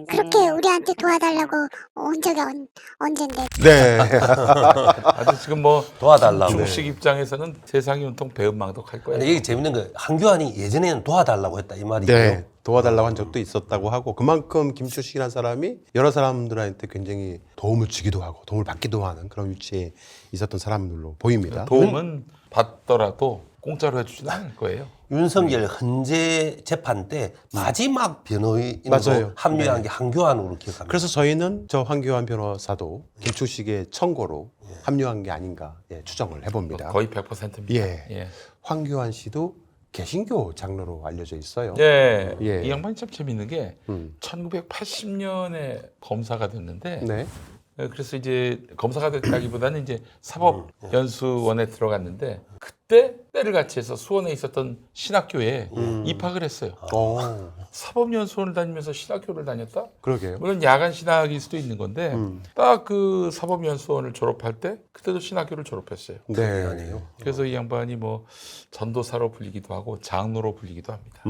그렇게 우리한테 도와달라고 온 적이 언젠데. 네. 아주 지금 뭐 도와달라고. 김충식 입장에서는 세상이 온통 배은망덕할 거예요. 근데 이게 재밌는 거 황교안이 예전에는 도와달라고 했다 이 말이죠. 네. 도와달라고 한 적도 있었다고 하고 그만큼 김충식이라는 사람이 여러 사람들한테 굉장히 도움을 주기도 하고 도움을 받기도 하는 그런 위치에 있었던 사람들로 보입니다. 도움은 받더라도 공짜로 해주지는 않을 거예요. 윤석열 헌재 재판 때 마지막 변호인으로 맞아요. 합류한 네. 게 황교안으로 기억합니다. 그래서 저희는 저 황교안 변호사도 김충식의 청고로 합류한 게 아닌가 추정을 해봅니다. 거의 100%입니다. 예. 황교안 씨도 개신교 장로로 알려져 있어요. 예. 예. 이 양반이 참 재밌는 게 1980년에 검사가 됐는데 네. 그래서 이제 검사가 됐다기보다는 이제 사법연수원에 들어갔는데 그때 때를 같이 해서 수원에 있었던 신학교에 입학을 했어요. 사법연수원을 다니면서 신학교를 다녔다? 그러게요. 물론 야간 신학일 수도 있는 건데 딱 그 사법연수원을 졸업할 때 그때도 신학교를 졸업했어요. 네. 아니에요. 그래서 이 양반이 뭐 전도사로 불리기도 하고 장로로 불리기도 합니다.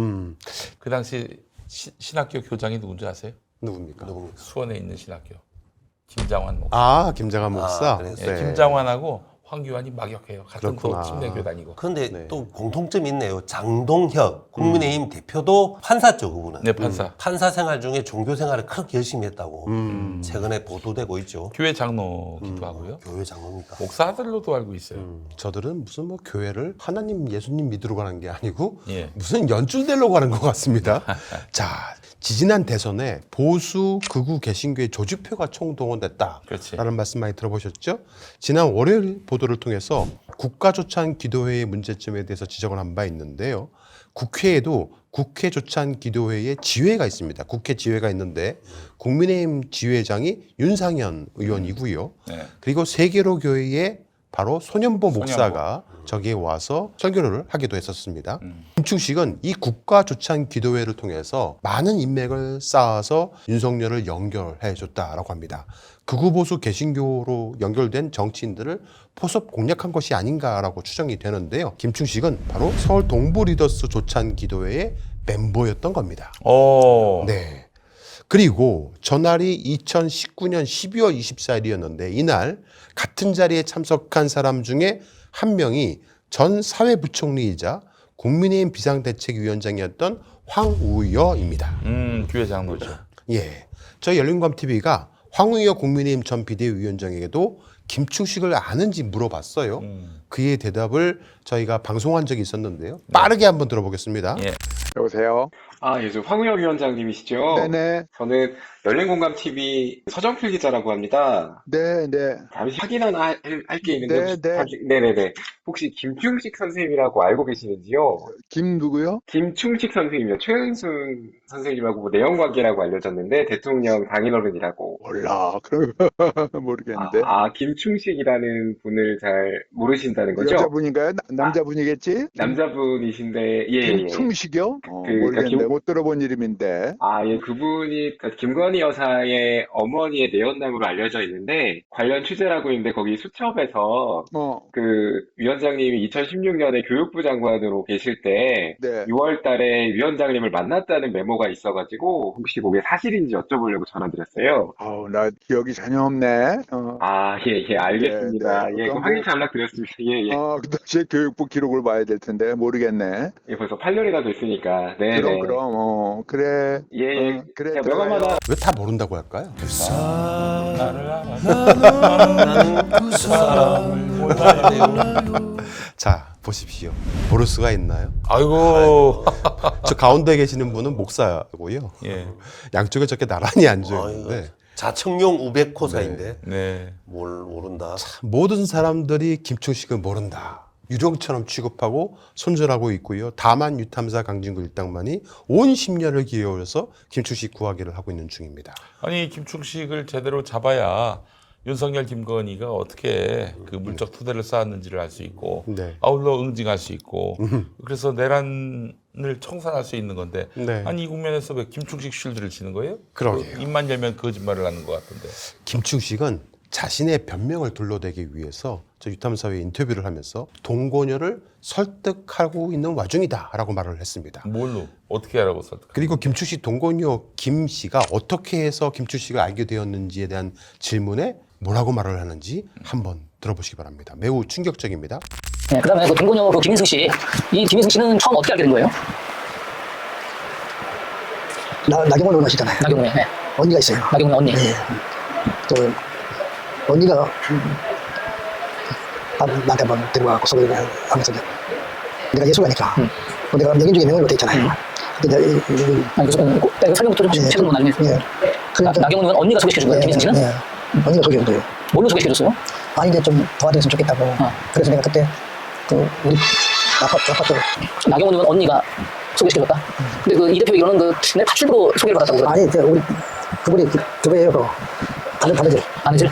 그 당시 신학교 교장이 누군지 아세요? 누굽니까? 수원에 있는 신학교. 김장환 목사. 아, 김장환 목사. 네. 김장환하고 황교안이 막역해요. 같은 또 침례교 다니고. 그런데 또 공통점이 있네요. 장동혁 국민의힘 대표도 판사죠, 그분은. 네, 판사. 판사 생활 중에 종교 생활을 크게 열심히 했다고 최근에 보도되고 있죠. 교회 장로기도 하고요. 교회 장로입니까? 목사 아들로도 알고 있어요. 저들은 무슨 뭐 교회를 하나님 예수님 믿으러 가는 게 아니고 예. 무슨 연줄대로 가는 것 같습니다. 자, 지지난 대선에 보수 극우 개신교의 조직표가 총동원됐다라는 말씀 많이 들어보셨죠? 지난 월요일 보도를 통해서 국가조찬 기도회의 문제점에 대해서 지적을 한 바 있는데요. 국회에도 국회 조찬 기도회의 지회가 있습니다. 국회 지회가 있는데 국민의힘 지회장이 윤상현 의원이고요. 네. 그리고 세계로교회의 바로 소년보 목사가 저기에 와서 설교를 하기도 했었습니다. 김충식은 이 국가조찬 기도회를 통해서 많은 인맥을 쌓아서 윤석열을 연결해 줬다라고 합니다. 극우보수 개신교로 연결된 정치인들을 포섭 공략한 것이 아닌가라고 추정이 되는데요. 김충식은 바로 서울 동부 리더스 조찬 기도회의 멤버였던 겁니다. 네. 그리고 전날이 2019년 12월 24일이었는데 이날 같은 자리에 참석한 사람 중에 한 명이 전 사회부총리이자 국민의힘 비상대책위원장이었던 황우여입니다. 교회 장로죠. 예, 저희 열린공감TV가 황우여 국민의힘 전 비대위원장에게도 김충식을 아는지 물어봤어요. 그의 대답을 저희가 방송한 적이 있었는데요. 빠르게 한번 들어보겠습니다. 예. 여보세요? 예, 저 황우여 위원장님이시죠? 네네. 저는 열린공감TV 서정필 기자라고 합니다. 네네. 잠시 확인할 게 있는데, 네네네. 혹시 김충식 선생님이라고 알고 계시는지요? 김 누구요? 김충식 선생님이요. 최은순 선생님하고 뭐 내연관계라고 알려졌는데, 대통령 당인어른이라고. 몰라. 그런 거 모르겠는데. 김충식이라는 분을 잘 모르신다는 거죠? 여자분인가요? 남자분이겠지? 남자분이신데, 예. 김충식이요? 그러니까 못 들어본 이름인데. 아, 예, 그분이 김건희 여사의 어머니의 내연남으로 알려져 있는데 관련 취재라고 있는데 거기 수첩에서 그 위원장님이 2016년에 교육부 장관으로 계실 때 6월 달에 위원장님을 만났다는 메모가 있어가지고 혹시 그게 사실인지 여쭤보려고 전화드렸어요. 나 기억이 전혀 없네. 아, 예, 알겠습니다. 네. 예, 그 확인 연락드렸습니다. 예. 그 당시에 교육부 기록을 봐야 될 텐데 모르겠네. 예, 벌써 8년이나 됐으니까. 네. 그럼 그래. 예. 그래. 명함마다 왜 다 모른다고 할까요? 자, 보십시오. 모를 수가 있나요? 아이고. 저 가운데 계시는 분은 목사고요. 예. 양쪽에 저렇게 나란히 앉아 있는데. 자청용 우백호사인데. 네. 뭘 모른다. 모든 사람들이 김충식을 모른다. 유령처럼 취급하고 손절하고 있고요. 다만 유탐사 강진구 일당만이 온 10년을 기울여서 김충식 구하기를 하고 있는 중입니다. 아니 김충식을 제대로 잡아야 윤석열, 김건희가 어떻게 그 물적 토대를 쌓았는지를 알 수 있고 아울러 응징할 수 있고 그래서 내란을 청산할 수 있는 건데 아니 이 국면에서 왜 김충식 쉴드를 치는 거예요? 그러게요. 입만 열면 거짓말을 하는 것 같은데. 김충식은 자신의 변명을 둘러대기 위해서 저 유탐사회 인터뷰를 하면서 동거녀를 설득하고 있는 와중이다라고 말을 했습니다. 뭘로? 어떻게 하라고 설득? 그리고 김충식 동거녀 김 씨가 어떻게 해서 김충식을 알게 되었는지에 대한 질문에 뭐라고 말을 하는지 한번 들어보시기 바랍니다. 매우 충격적입니다. 네, 그다음에 그 동거녀 그 김인승 씨, 이 김인승 씨는 처음 어떻게 알게 된 거예요? 나경원 아시잖아요. 나경원, 네. 언니가 있어요. 나경원 언니. 네. 언니가 나한테 한번 데리고 와서 소개를 하면서 내가 예술가니까 내가 명인 중에 명인으로 돼 있잖아요. 근데 아니 그 설명부터 좀 최근 뭐 나중에. 그러니까 나경원 의원 언니가 소개시켜준 거예요, 김인승 씨는? 네. 언니가 소개해준 거예요. 뭘로 소개시켜줬어요? 아니 이제 좀 도와줬으면 좋겠다고. 그래서 내가 그때 그 우리 아파트 나경원 의원 언니가 소개시켜줬다. 근데 그 이 대표 얘기로는 그 내 파출부로 소개를 받았다고. 아니 우리 그분이 교회에요. 바느질.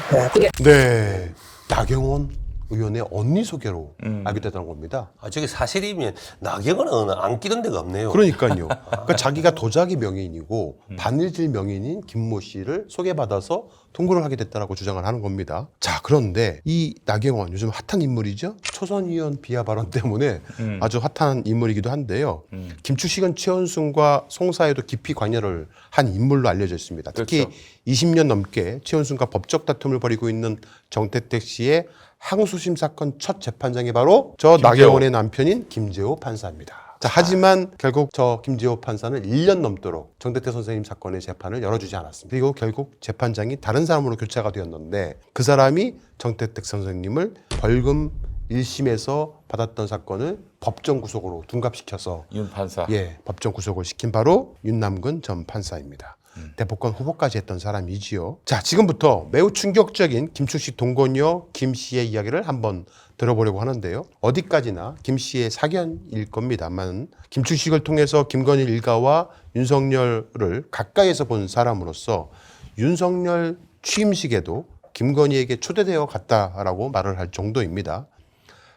네, 나경원 의원의 언니 소개로 알게 됐다는 겁니다. 저게 사실이면 나경원은 안 끼던 데가 없네요. 그러니까요. 그러니까 자기가 도자기 명인이고 바느질 명인인 김모 씨를 소개받아서 동거를 하게 됐다라고 주장을 하는 겁니다. 자, 그런데 이 나경원 요즘 핫한 인물이죠. 초선 의원 비하 발언 때문에 아주 핫한 인물이기도 한데요. 김충식은 최원순과 송사에도 깊이 관여를 한 인물로 알려져 있습니다. 특히 20년 넘게 최원순과 법적 다툼을 벌이고 있는 정태택 씨의 항소심 사건 첫 재판장이 바로 저 나경원의 남편인 김재호 판사입니다. 자, 하지만 결국 저 김재호 판사는 1년 넘도록 정태택 선생님 사건의 재판을 열어주지 않았습니다. 그리고 결국 재판장이 다른 사람으로 교체가 되었는데 그 사람이 정태택 선생님을 벌금 1심에서 받았던 사건을 법정 구속으로 둔갑시켜서 윤 판사. 예, 법정 구속을 시킨 바로 윤남근 전 판사입니다. 대법관 후보까지 했던 사람이지요. 자, 지금부터 매우 충격적인 김충식 동거녀 김 씨의 이야기를 한번 들어보려고 하는데요. 어디까지나 김 씨의 사견일 겁니다만 김충식을 통해서 김건희 일가와 윤석열을 가까이에서 본 사람으로서 윤석열 취임식에도 김건희에게 초대되어 갔다라고 말을 할 정도입니다.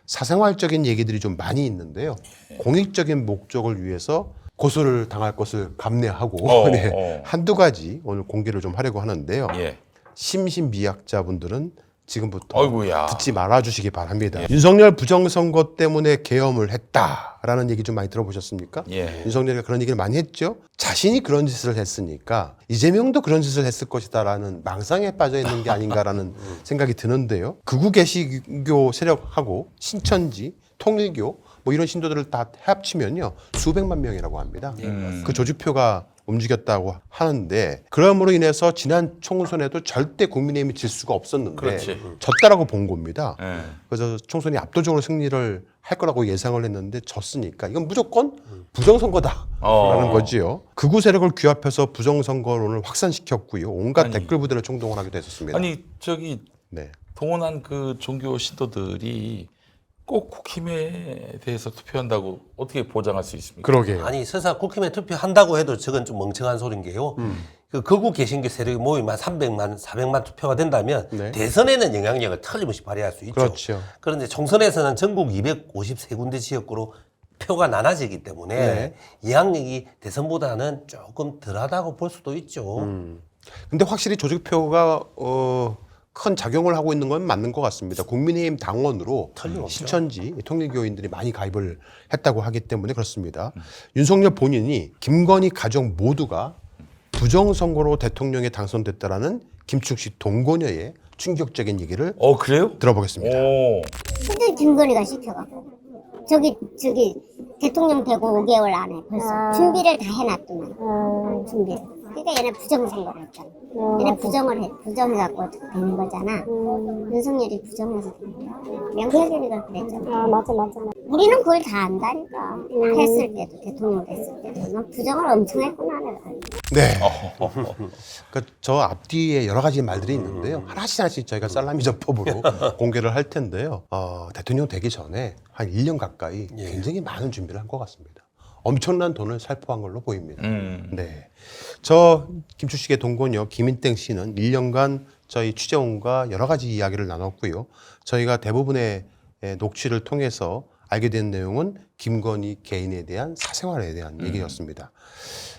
사생활적인 얘기들이 좀 많이 있는데요. 공익적인 목적을 위해서 고소를 당할 것을 감내하고 한두 가지 오늘 공개를 좀 하려고 하는데요. 심신미약자분들은 지금부터 듣지 말아주시기 바랍니다. 윤석열 부정선거 때문에 계엄을 했다라는 얘기 좀 많이 들어보셨습니까? 윤석열이 그런 얘기를 많이 했죠. 자신이 그런 짓을 했으니까 이재명도 그런 짓을 했을 것이다라는 망상에 빠져 있는 게 아닌가라는 생각이 드는데요. 극우 개신교 세력하고 신천지, 통일교 뭐 이런 신도들을 다 합치면요 수백만 명이라고 합니다. 그 조직표가 움직였다고 하는데 그럼으로 인해서 지난 총선에도 절대 국민의힘이 질 수가 없었는데 졌다라고 본 겁니다. 그래서 총선이 압도적으로 승리를 할 거라고 예상을 했는데 졌으니까 이건 무조건 부정선거다라는 거지요. 극우 세력을 규합해서 부정선거론을 확산시켰고요. 온갖 댓글 부대를 총동원 하기도 했었습니다. 아니 저기 동원한 그 종교 신도들이 꼭 국힘에 대해서 투표한다고 어떻게 보장할 수 있습니까? 그러게요. 아니 설사 국힘에 투표한다고 해도 저건 좀 멍청한 소린 게요. 그 극우 개신교 세력이 모이면 300만, 400만 투표가 된다면 대선에는 영향력을 틀림없이 발휘할 수 있죠. 그렇죠. 그런데 총선에서는 전국 253군데 지역구로 표가 나눠지기 때문에 영향력이 대선보다는 조금 덜하다고 볼 수도 있죠. 근데 확실히 조직표가 큰 작용을 하고 있는 건 맞는 것 같습니다. 국민의힘 당원으로 신천지 통일교인들이 많이 가입을 했다고 하기 때문에 그렇습니다. 윤석열 본인이 김건희 가족 모두가 부정선거로 대통령에 당선됐다라는 김충식 동거녀의 충격적인 얘기를 그래요? 들어보겠습니다. 근데 김건희가 시켜갖고 저기 대통령 되고 5개월 안에 벌써 준비를 다 해놨더만 준비를. 그러니까 얘네 부정선거를 했잖아. 얘네 부정해갖고 되는 거잖아. 윤석열이 부정해서 된 거야. 명태균이가 그랬잖아. 맞아. 우리는 그걸 다 안다니까. 했을 때도 대통령 됐을 때도 난 부정을 엄청 했구나 내가. 네. 그러니까 저 앞뒤에 여러 가지 말들이 있는데요. 하나씩 저희가 살라미 전법으로 공개를 할 텐데요. 대통령 되기 전에 한 1년 가까이 굉장히 많은 준비를 한 것 같습니다. 엄청난 돈을 살포한 걸로 보입니다. 네. 저 김충식의 동거녀 김인땡 씨는 1년간 저희 취재원과 여러 가지 이야기를 나눴고요. 저희가 대부분의 녹취를 통해서 알게 된 내용은 김건희 개인에 대한 사생활에 대한 얘기였습니다.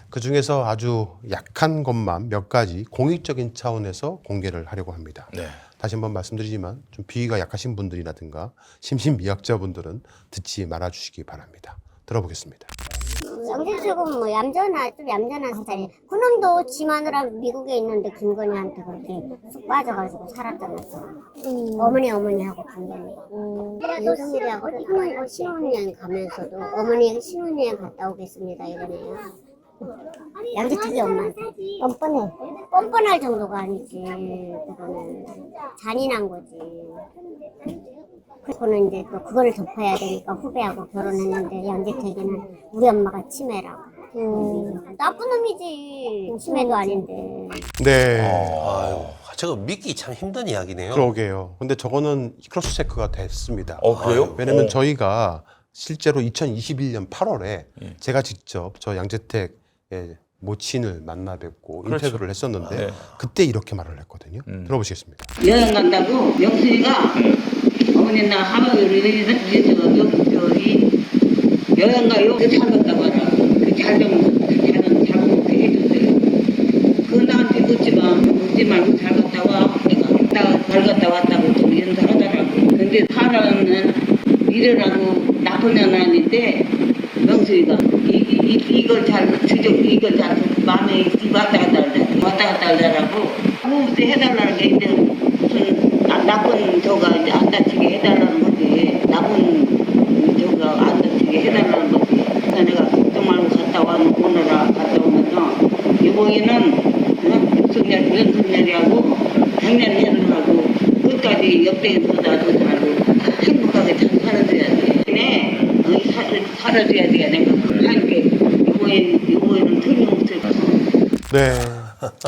그중에서 아주 약한 것만 몇 가지 공익적인 차원에서 공개를 하려고 합니다. 다시 한번 말씀드리지만 좀 비위가 약하신 분들이라든가 심신미약자분들은 듣지 말아주시기 바랍니다. 들어보겠습니다. 영재석은 좀 얌전한 스타일. 그놈도 지 마누라 미국에 있는데 김건희한테 그렇게 쑥 빠져가지고 살았잖아. 어머니 하고 김건희. 윤석열이하고 신혼여행 가면서도 어머니 신혼여행 갔다 오겠습니다 이러네요. 양재택이 엄마한테 뻔뻔할 정도가 아니지. 그거는 잔인한 거지. 그거는 이제 또 그거를 덮어야 되니까 후배하고 결혼했는데 양재택이는 우리 엄마가 치매라고. 나쁜 놈이지. 치매도 아닌데. 네. 아유, 저거 믿기 참 힘든 이야기네요. 그러게요. 근데 저거는 크로스 체크가 됐습니다. 그래요? 왜냐면 저희가 실제로 2021년 8월에 제가 직접 저 양재택의 모친을 만나 뵙고 인터뷰를 했었는데 그때 이렇게 말을 했거든요. 들어보시겠습니다. 여행 간다고 명순이가 어머니 나 하루를 여행 가요. 잘 갔다 와라. 잘 해줬어요. 그거 나한테 묻지 말고 잘 갔다 와. 내가 잘 갔다 왔다고 또 인사하더라고. 근데 사람은 이래라고 나쁜 년 아닌데 명수이가 이걸 잘 마음에 왔다 갔다 하더라고. 아무것도 해달라는 게 이제 무슨 나쁜 저가 이제 안 다치게 해달라는 거지. 나쁜 저가 안 다치게 해달라는 거지. 그래서 내가 걱정 말고 갔다 오느라 갔다 오면서 이번에는 윤석열이하고 당연히 해달라고 끝까지 옆에 쏟아도 잘하고 행복하게 잘 살아줘야 돼. 살아줘야 돼. 내가 하니까 이번에는 틀림없을 거야. 네.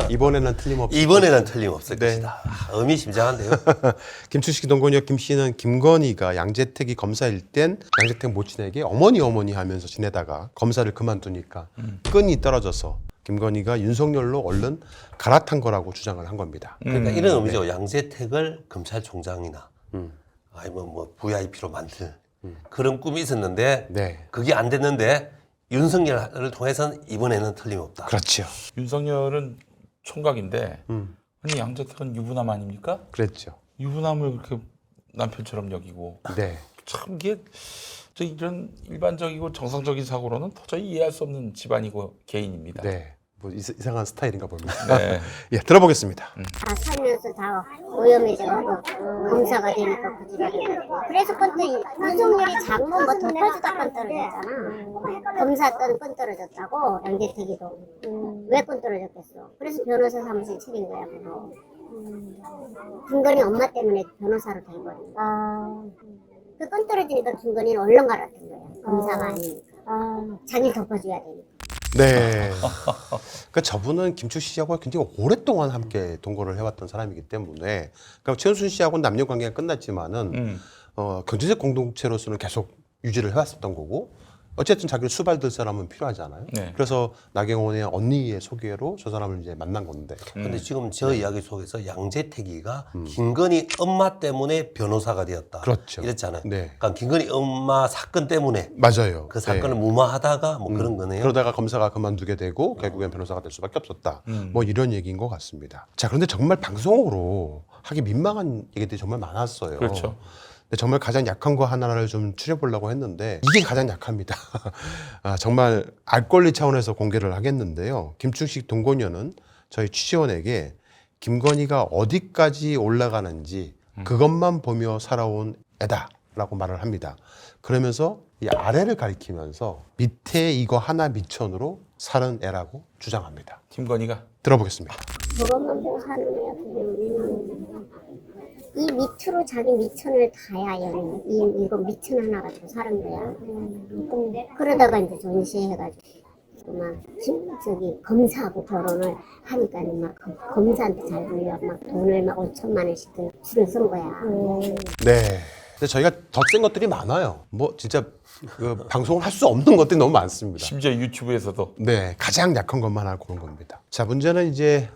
이번에는 틀림없을 것이다. 의미심장한데요. 김충식 동거녀 김 씨는 김건희가 양재택이 검사일 땐 양재택 모친에게 어머니 하면서 지내다가 검사를 그만두니까 끈이 떨어져서 김건희가 윤석열로 얼른 갈아탄 거라고 주장을 한 겁니다. 그러니까 이런 의미죠. 양재택을 검찰총장이나 아니면 뭐 VIP로 만들 그런 꿈이 있었는데 그게 안 됐는데 윤석열을 통해서는 이번에는 틀림없다. 그렇죠. 윤석열은 총각인데 아니 양재택은 유부남 아닙니까? 그랬죠. 유부남을 그렇게 남편처럼 여기고 참 이게 이런 일반적이고 정상적인 사고로는 도저히 이해할 수 없는 집안이고 개인입니다. 네. 뭐 이상한 스타일인가 봅니다. 예, 들어보겠습니다. 살면서 다 오염해져가고 검사가 되니까 부지런해가지고 그래서 윤석열이 장모 뭐 덮어주다 건 떨어졌잖아. 검사 건 떨어졌다고 양재택이도 왜 건 떨어졌겠어. 그래서 변호사 사무실 차린 거야 그거. 김건희 엄마 때문에 변호사로 된 거야. 그 건 떨어지니까 김건희는 얼른 갈아탄 거야. 검사가 아니니까. 자기를 덮어줘야 되니까. 네. 그러니까 저분은 김충식 씨하고 굉장히 오랫동안 함께 동거를 해왔던 사람이기 때문에 그러니까 최은순 씨하고는 남녀 관계가 끝났지만은 경제적 공동체로서는 계속 유지를 해왔었던 거고 어쨌든 자기를 수발들 사람은 필요하잖아요. 네. 그래서 나경원의 언니의 소개로 저 사람을 이제 만난 건데. 근데 지금 저 이야기 속에서 양재택이가 김건희 엄마 때문에 변호사가 되었다. 그렇죠. 이랬잖아요. 네. 그러니까 김건희 엄마 사건 때문에 맞아요. 그 사건을 무마하다가 뭐 그런 거네요. 그러다가 검사가 그만두게 되고 결국엔 변호사가 될 수밖에 없었다. 뭐 이런 얘기인 것 같습니다. 자, 그런데 정말 방송으로 하기 민망한 얘기들이 정말 많았어요. 그렇죠. 근데 정말 가장 약한 거 하나를 좀 추려보려고 했는데 이게 가장 약합니다. 정말 알 권리 차원에서 공개를 하겠는데요. 김충식 동거녀는 저희 취재원에게 김건희가 어디까지 올라가는지 그것만 보며 살아온 애다라고 말을 합니다. 그러면서 이 아래를 가리키면서 밑에 이거 하나 미천으로 사는 애라고 주장합니다. 김건희가? 들어보겠습니다. 그것만 보고 사는 애야. 그냥. 이 밑으로 자기 미천을 다야 연애. 이거 미천 하나 가지고 사는 거야. 그러다가 이제 전시해가지고 막 저기 검사하고 결혼을 하니까 막 검사한테 잘 불려 막 돈을 막 5천만 원씩 줄을 쓴 거야. 네. 근데 저희가 더 센 것들이 많아요. 뭐 진짜 그 방송을 할 수 없는 것들이 너무 많습니다. 심지어 유튜브에서도. 네, 가장 약한 것만 하나 고른 겁니다. 자, 문제는 이제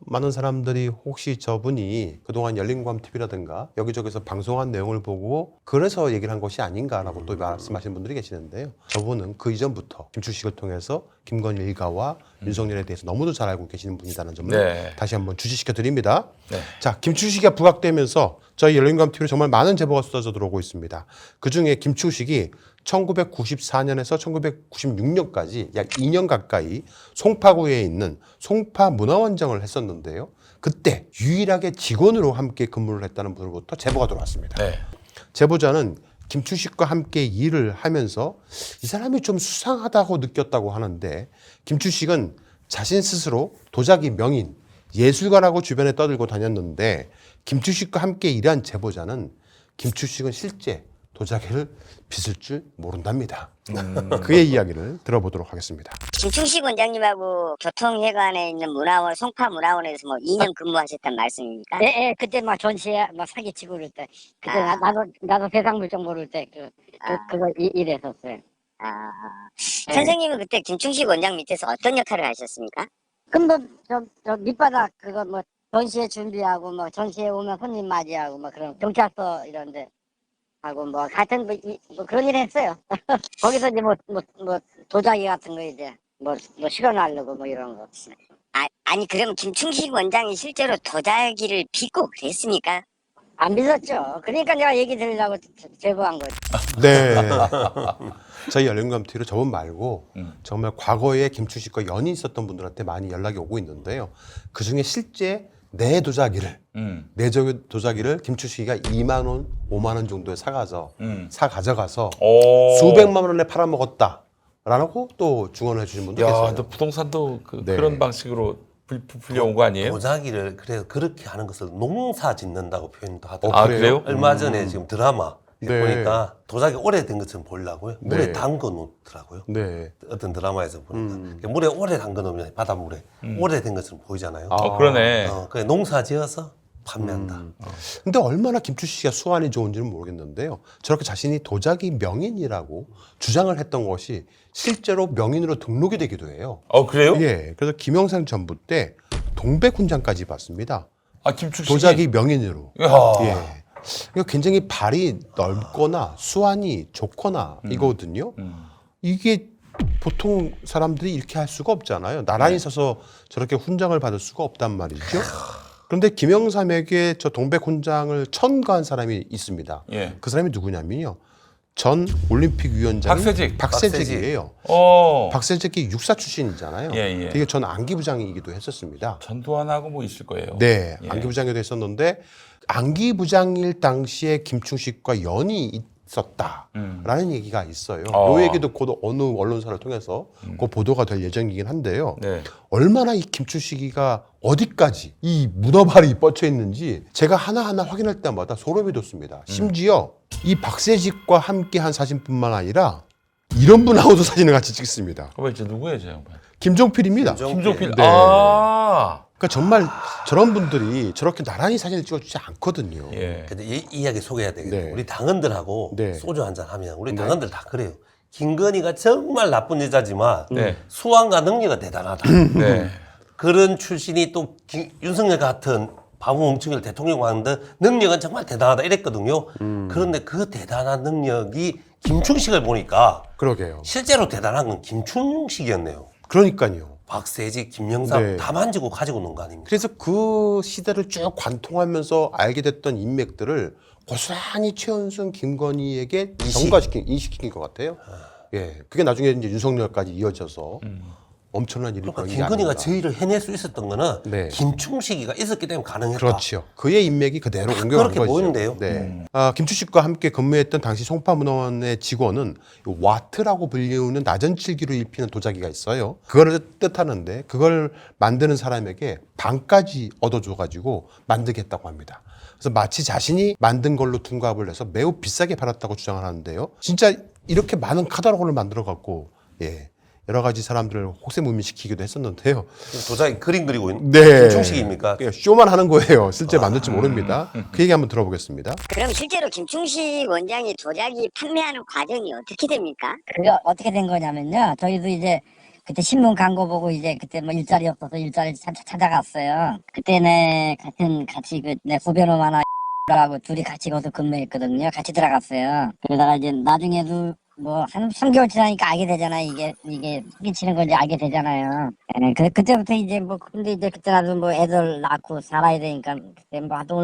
많은 사람들이 혹시 저분이 그동안 열린공감TV라든가 여기저기서 방송한 내용을 보고 그래서 얘기를 한 것이 아닌가라고 또 말씀하시는 분들이 계시는데요. 저분은 그 이전부터 김충식을 통해서 김건희 일가와 윤석열에 대해서 너무도 잘 알고 계시는 분이라는 점을 네. 다시 한번 주지시켜 드립니다. 네. 자, 김충식이 부각되면서 저희 열린공감TV로 정말 많은 제보가 쏟아져 들어오고 있습니다. 그중에 김충식이 1994년에서 1996년까지 약 2년 가까이 송파구에 있는 송파문화원장을 했었는데요. 그때 유일하게 직원으로 함께 근무를 했다는 분으로부터 제보가 들어왔습니다. 네. 제보자는 김충식과 함께 일을 하면서 이 사람이 좀 수상하다고 느꼈다고 하는데 김충식은 자신 스스로 도자기 명인, 예술가라고 주변에 떠들고 다녔는데 김충식과 함께 일한 제보자는 김충식은 실제 도자기를 빚을 줄 모른답니다. 그의 이야기를 들어보도록 하겠습니다. 김충식 원장님하고 교통회관에 있는 문화원, 송파문화원에서 뭐 2년 근무하셨단 말씀입니까? 예, 그때 막 전시회 막 사기치고 그럴 때 그때 나도 세상 물정 모를 때 그거 일했었어요. 선생님은 그때 김충식 원장 밑에서 어떤 역할을 하셨습니까? 그럼 저 밑바닥 그거 뭐 전시회 준비하고 뭐 전시회 오면 손님 맞이하고 뭐 그런 경찰서 이런데 하고 뭐 하여튼 뭐 그런 일 했어요. 거기서 이제 뭐 도자기 같은 거 이제 뭐 실어나르고 뭐 이런 거. 아니 그럼 김충식 원장이 실제로 도자기를 빚고 그랬습니까? 안 빚었죠. 그러니까 내가 얘기 드리려고 제보한 거죠. 네. 저희 열린공감TV로 저분 말고 정말 과거에 김충식과 연이 있었던 분들한테 많이 연락이 오고 있는데요. 그중에 실제 내 도자기를 내 도자기를 김충식이가 2만 원, 5만 원 정도에 사 가져가서 수백만 원에 팔아먹었다라고 또 증언을 해주신 분도 계세요. 야, 또 부동산도 그런 방식으로 불려온 거 아니에요? 도자기를 그래서 그렇게 하는 것을 농사 짓는다고 표현도 하더라고요. 아, 그래요? 얼마 전에 지금 드라마 네. 보니까 도자기 오래된 것처럼 보려고요. 물에 네. 담궈 놓더라고요. 네. 어떤 드라마에서 보니까 물에 오래 담궈 놓으면 바닷물에 오래된 것처럼 보이잖아요. 그러네. 그래 농사 지어서 판매한다. 근데 얼마나 김충식이가 수완이 좋은지는 모르겠는데요. 저렇게 자신이 도자기 명인이라고 주장을 했던 것이 실제로 명인으로 등록이 되기도 해요. 그래요? 예. 그래서 김영삼 전부 때 동백훈장까지 받습니다. 김충식이? 도자기 명인으로. 야. 예. 이거 굉장히 발이 넓거나 수완이 좋거나 이거거든요. 이게 보통 사람들이 이렇게 할 수가 없잖아요. 나란히 서서 저렇게 훈장을 받을 수가 없단 말이죠. 그런데 김영삼에게 저 동백훈장을 천거한 사람이 있습니다. 예. 그 사람이 누구냐면요. 전 올림픽 위원장 박세직이에요. 박세직이 육사 출신이잖아요. 예. 되게 전 안기부장이기도 했었습니다. 전두환하고 뭐 있을 거예요. 네, 예. 안기부장이도 했었는데 안기부장일 당시에 김충식과 연이 있었다라는 얘기가 있어요. 이 얘기도 곧 어느 언론사를 통해서 그 보도가 될 예정이긴 한데요. 네. 얼마나 이 김충식이가 어디까지 이 문어발이 뻗쳐 있는지 제가 하나하나 확인할 때마다 소름이 돋습니다. 심지어 이 박세직과 함께한 사진뿐만 아니라 이런 분하고도 사진을 같이 찍습니다. 이제 누구예요, 저 양반? 김종필입니다. 김종필. 네. 그러니까 정말 저런 분들이 저렇게 나란히 사진을 찍어주지 않거든요. 근데 이 이야기 소개해야 되겠네요. 우리 당원들하고 소주 한잔 하면 우리 당원들 다 그래요. 김건희가 정말 나쁜 여자지만 네. 수완과 능력은 대단하다. 네. 그런 출신이 또 윤석열 같은 바보 멍청이를 대통령 하는데 능력은 정말 대단하다 이랬거든요. 그런데 그 대단한 능력이 김충식을 보니까 그러게요. 실제로 대단한 건 김충식이었네요. 그러니까요. 박세지, 김영삼 네. 다 만지고 가지고 노는 거 아닙니까? 그래서 그 시대를 쭉 관통하면서 알게 됐던 인맥들을 고스란히 최은순, 김건희에게 인식시킨 것 같아요. 예, 그게 나중에 이제 윤석열까지 이어져서 엄청난 일이 벌어진 게 김건희가 아닌가. 저희를 해낼 수 있었던 거는 네. 김충식이가 있었기 때문에 가능했다. 그렇죠. 그의 인맥이 그대로 옮겨간 그렇게 거죠. 보이는데요. 네. 김충식과 함께 근무했던 당시 송파문화원의 직원은 와트라고 불리우는 나전칠기로 입히는 도자기가 있어요. 그거를 뜻하는데 그걸 만드는 사람에게 반까지 얻어줘가지고 만들겠다고 합니다. 그래서 마치 자신이 만든 걸로 둔갑을 해서 매우 비싸게 팔았다고 주장을 하는데요. 진짜 이렇게 많은 카탈로그를 만들어갖고 예. 여러 가지 사람들을 혹세무민시키기도 했었는데요. 도자기 그림 그리고 있는 네. 김충식입니까? 쇼만 하는 거예요. 실제 만들지 모릅니다. 그 얘기 한번 들어보겠습니다. 그럼 실제로 김충식 원장이 도자기 판매하는 과정이 어떻게 됩니까? 그게 어떻게 된 거냐면요. 저희도 이제 그때 신문 광고 보고 이제 그때 뭐 일자리 없어서 일자리 찾아갔어요. 그때는 같이 내 후배놈 하나 하고 둘이 같이 거기서 근무했거든요. 같이 들어갔어요. 그러다가 이제 나중에도 뭐 한 3개월 지나니까 알게 되잖아요. 이게 사기치는 건지 알게 되잖아요. 예, 그때부터 이제 뭐 근데 이제 그때 나도 뭐 애들 낳고 살아야 되니까 그때 뭐 하도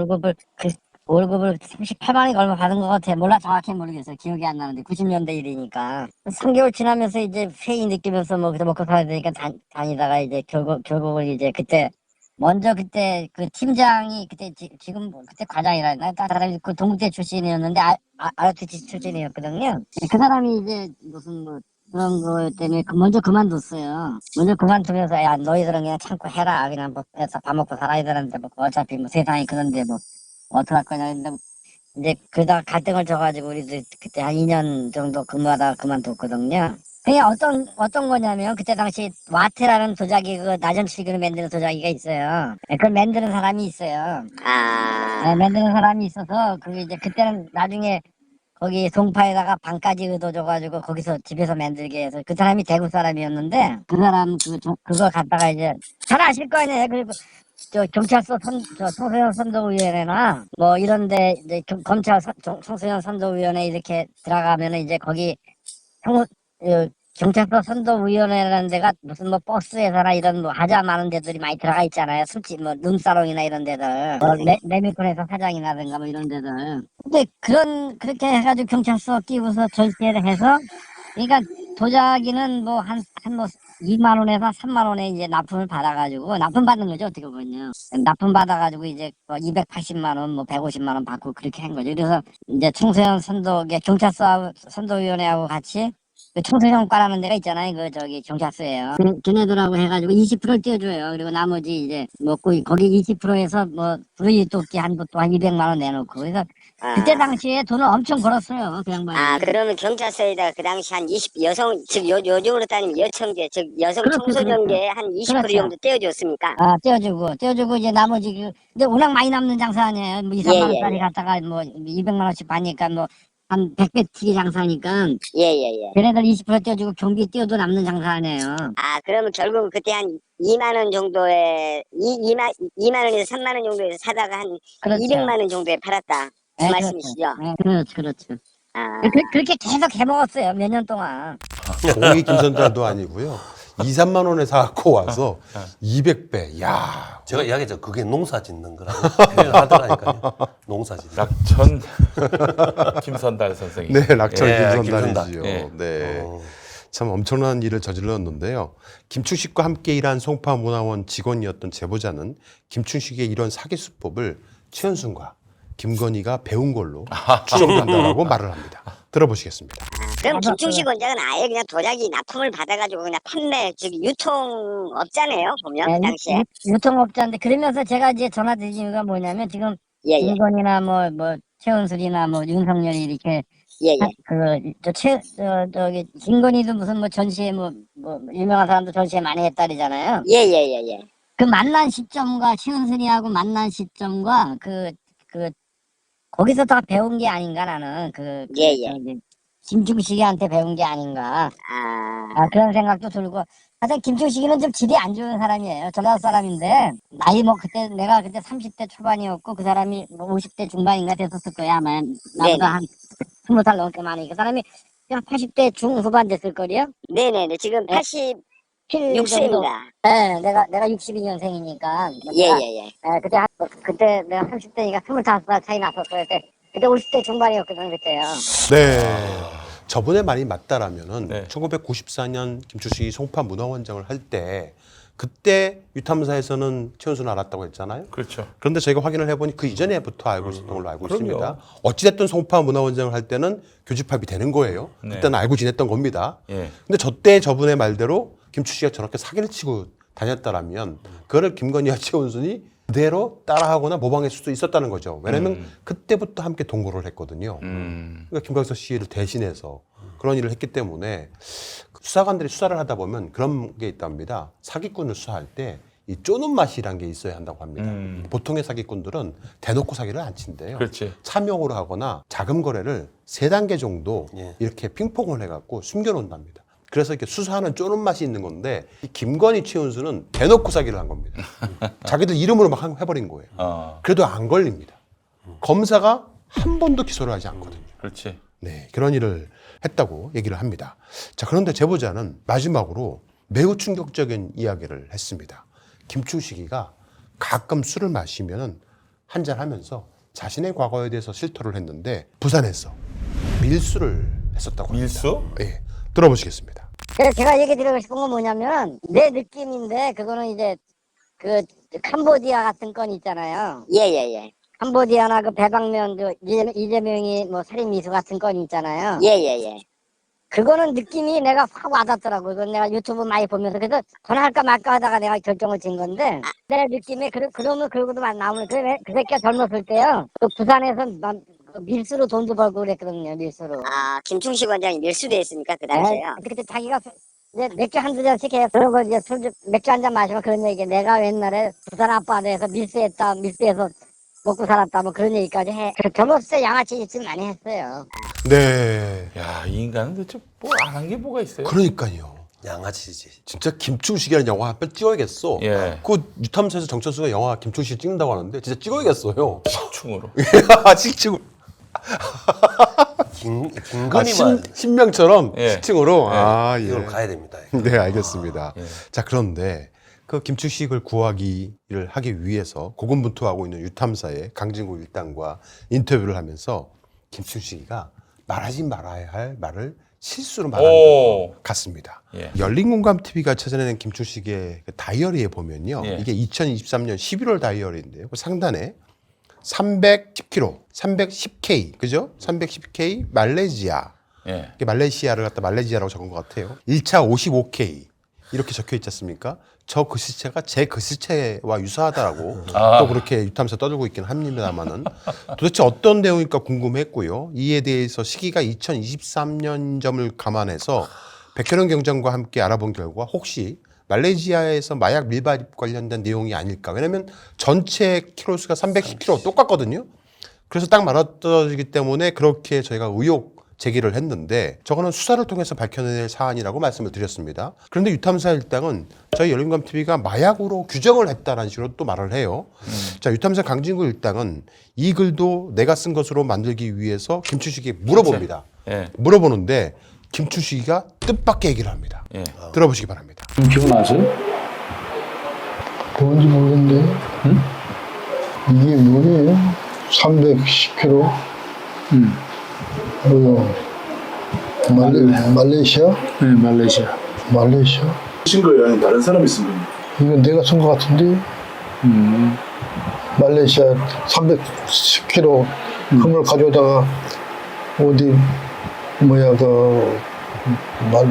월급을 38만 원이 얼마 받은 것 같아. 몰라 정확히 모르겠어요. 기억이 안 나는데 90년대 일이니까 3개월 지나면서 이제 회의 느끼면서 뭐 그때 먹고 살아야 되니까 다니다가 이제 결국은 이제 그때 먼저 그때 그 팀장이 그때 지금 그때 과장이라 했나? 사람이 그 동국대 출신이었는데 ROTC 출신이었거든요. 그 사람이 이제 무슨 뭐 그런 거 때문에 먼저 그만뒀어요. 먼저 그만두면서 야 너희들은 그냥 참고 해라. 그냥 뭐 해서 밥 먹고 살아야 되는데 뭐 어차피 뭐 세상이 그런데 뭐 어떡할 거냐 했는데 이제 그러다 갈등을 져가지고 우리도 그때 한 2년 정도 근무하다가 그만뒀거든요. 그게 어떤 거냐면 그때 당시 와트라는 도자기 그 나전칠기로 만드는 도자기가 있어요. 그걸 만드는 사람이 있어요. 네, 만드는 사람이 있어서 그게 이제 그때는 나중에 거기 송파에다가 방까지 얻어줘가지고 거기서 집에서 만들게 해서 그 사람이 대구 사람이었는데 그 사람 그거 갖다가 이제 잘 아실 거 아니에요. 그리고 저 경찰서 청소년 선도위원회나 뭐 이런데 이제 검찰 청소년 선도위원회 이렇게 들어가면은 이제 거기 경찰서 선도위원회라는 데가 무슨 뭐 버스 회사나 이런 뭐 하자 많은 데들이 많이 들어가 있잖아요. 술집 뭐 룸사롱이나 이런 데들, 레미콘에서 사장이라든가 뭐 이런 데들. 근데 그렇게 해가지고 경찰서 끼고서 절제를 해서, 그러니까 도자기는 뭐 한 2만 원에서 3만 원에 이제 납품을 받아가지고 납품 받는 거죠 어떻게 보면요. 납품 받아가지고 이제 뭐 280만 원, 뭐 150만 원 받고 그렇게 한 거죠. 그래서 이제 청소년 경찰서 선도위원회하고 같이 그 청소년과라는 데가 있잖아요. 그 저기 경찰서예요. 걔네들하고 해가지고 20%를 떼어줘요. 그리고 나머지 이제 뭐 거기 20%에서 뭐 불이 돕기 한도 또 한 200만 원 내놓고. 그래서 그때 당시에 돈을 엄청 벌었어요. 그 양반이. 그러면 경찰서에다가 그 당시 한 20 여성 즉 요즘으로 따지면 여청계 즉 여성 청소년계 한 20% 정도 떼어줬습니까? 떼어주고 이제 나머지 근데 워낙 많이 남는 장사 아니에요. 뭐 2, 3만 원짜리 갖다가 뭐 200만 원씩 받으니까 뭐 한 100배 튀기 장사니까. 걔네들 20% 떼어주고 경비 떼어도 남는 장사 아니에요. 그러면 결국 그때 한 2만 원 정도에 2만 원에서 3만 원 정도에서 사다가 한 그렇죠. 200만 원 정도에 팔았다. 그 말씀이시죠? 그렇죠. 그렇게 계속 해먹었어요. 몇 년 동안. 공익 김선달도 아니고요. 2, 3만 원에 사갖고 와서 200배. 야, 제가 이야기했죠. 그게 농사 짓는 거라고 표현하더라니까요. 농사 짓는. 락천 김선달 선생님. 네, 락천 예, 김선달이지요. 김선달. 네. 참 엄청난 일을 저질렀는데요. 김충식과 함께 일한 송파문화원 직원이었던 제보자는 김충식의 이런 사기 수법을 최은순과 김건희가 배운 걸로 추정된다라고 말을 합니다. 들어보시겠습니다. 그럼 김충식 원장은 아예 그냥 도자기 납품을 받아가지고 그냥 판매, 즉 유통업자네요, 보면 그 당시에. 유통업자인데 그러면서 제가 이제 전화 드린 이유가 뭐냐면 지금 김건희나 뭐 최은순이나 뭐 윤석열이 이렇게 저기 김건희도 무슨 뭐 전시회 뭐 유명한 사람도 전시회 많이 했다리잖아요. 그 만난 시점과 최은순이하고 만난 시점과 거기서 다 배운 게 아닌가 나는 저기 김충식이한테 배운 게 아닌가. 그런 생각도 들고. 하여튼 김충식이는 좀 질이 안 좋은 사람이에요. 전라도 사람인데 나이 뭐 그때 내가 그때 30대 초반이었고 그 사람이 뭐 50대 중반인가 됐었을 거야 아마. 나보다 한 20살 넘게 많으니까 그 사람이 그냥 80대 중후반 됐을 거리요. 네네네. 지금 86세입니다. 네, 내가 62년생이니까. 예예예. 그때 내가 30대니까 25살 차이 났었어요. 그때 50대 중반이었거든 그때요. 네. 저분의 말이 맞다라면은 1994년 김충식이 송파 문화원장을 할 때 그때 유탐사에서는 최은순을 알았다고 했잖아요. 그렇죠. 그런데 저희가 확인을 해보니 그 이전에부터 알고 있었던 걸로 알고 있습니다. 어찌됐든 송파 문화원장을 할 때는 교집합이 되는 거예요. 그때는 알고 지냈던 겁니다. 근데 저때 저분의 말대로 김충식이가 저렇게 사기를 치고 다녔다라면 그거를 김건희와 최은순이 그대로 따라하거나 모방할 수도 있었다는 거죠. 왜냐하면 그때부터 함께 동거를 했거든요. 그러니까 김광석 씨를 대신해서 그런 일을 했기 때문에 수사관들이 수사를 하다 보면 그런 게 있답니다. 사기꾼을 수사할 때 이 쪼는 맛이란 게 있어야 한다고 합니다. 보통의 사기꾼들은 대놓고 사기를 안 친대요. 그렇지. 차명으로 하거나 자금 거래를 3단계 정도 이렇게 핑퐁을 해갖고 숨겨놓는답니다. 그래서 이렇게 수사하는 쪼는 맛이 있는 건데 이 김건희 최은수는 대놓고 사기를 한 겁니다. 자기들 이름으로 막 해버린 거예요. 그래도 안 걸립니다. 검사가 한 번도 기소를 하지 않거든요. 그렇지. 네, 그런 일을 했다고 얘기를 합니다. 자, 그런데 제보자는 마지막으로 매우 충격적인 이야기를 했습니다. 김충식이가 가끔 술을 마시면 한잔하면서 자신의 과거에 대해서 실토를 했는데 부산에서 밀수를 했었다고 합니다. 밀수? 네, 들어보시겠습니다. 그래서 제가 얘기 드리고 싶은 건 뭐냐면 내 느낌인데 그거는 이제 그 캄보디아 같은 건 있잖아요. 예예예. 캄보디아나 그 배방면 그 이재명이 뭐 살인 미수 같은 건 있잖아요. 예예예. 그거는 느낌이 내가 확 와닿더라고. 그건 내가 유튜브 많이 보면서 그래서 전화할까 말까 하다가 내가 결정을 지은 건데 내 느낌에 그러면 그러고도 나오면 그 새끼가 젊었을 때요. 그 부산에서 밀수로 돈도 벌고 그랬거든요. 밀수로. 김충식 원장이 밀수도 했으니까 그 당시에요. 그때 자기가 이제 맥주 한두 잔씩 해서 그러고 이제 맥주 한 잔 마시면 그런 얘기. 내가 옛날에 부산 앞바다에서 밀수해서 먹고 살았다 뭐 그런 얘기까지 해. 젊었을 때 양아치 짓을 많이 했어요. 네. 야, 이 인간은 도대체 뭐 안 한 게 뭐가 있어요? 그러니까요. 양아치지. 진짜 김충식이라는 영화 한 편 찍어야겠어. 그 유탐사에서 정천수가 영화 김충식 찍는다고 하는데 진짜 찍어야겠어요. 식충으로. 식충으로. 김건희만 신명처럼 식충으로. 이걸 가야 됩니다. 네, 알겠습니다. 자, 그런데 그 김충식을 구하기를 하기 위해서 고군분투하고 있는 유탐사의 강진구 일당과 인터뷰를 하면서 김충식이가 말하지 말아야 할 말을 실수로 말한 것 같습니다. 열린공감TV가 찾아내는 김충식의 그 다이어리에 보면요. 이게 2023년 11월 다이어리인데요. 그 상단에 310kg, 310K, 그죠? 310K 말레이시아. 이게 말레이시아를 갖다 말레이시아라고 적은 것 같아요. 1차 55K. 이렇게 적혀 있지 않습니까? 저 글씨체가 제 글씨체와 유사하다라고 또 그렇게 유탐사 떠들고 있긴 합니다만은 도대체 어떤 내용일까 궁금했고요. 이에 대해서 시기가 2023년 점을 감안해서 백현영 경장과 함께 알아본 결과 혹시 말레이시아에서 마약 밀반입 관련된 내용이 아닐까. 왜냐하면 전체 키로수가 310kg 똑같거든요. 그래서 딱 맞아떨어지기 때문에 그렇게 저희가 의혹 제기를 했는데 저거는 수사를 통해서 밝혀낼 사안이라고 말씀을 드렸습니다. 그런데 유탐사 일당은 저희 열린공감TV가 마약으로 규정을 했다는 식으로 또 말을 해요. 자, 유탐사 강진구 일당은 이 글도 내가 쓴 것으로 만들기 위해서 김충식에게 물어봅니다. 물어보는데 김충식이가 뜻밖의 얘기를 합니다. 들어보시기 바랍니다. 기억나세요? 뭔지 모르겠는데. 이게 뭐예요? 310kg? 뭐요? 말레이시아? 네, 말레이시아. 말레이시아? 쓴 거예요? 아니면 다른 사람이 쓴 거예요? 이건 내가 쓴 거 같은데? 말레이시아 310kg 금을 가져다가 어디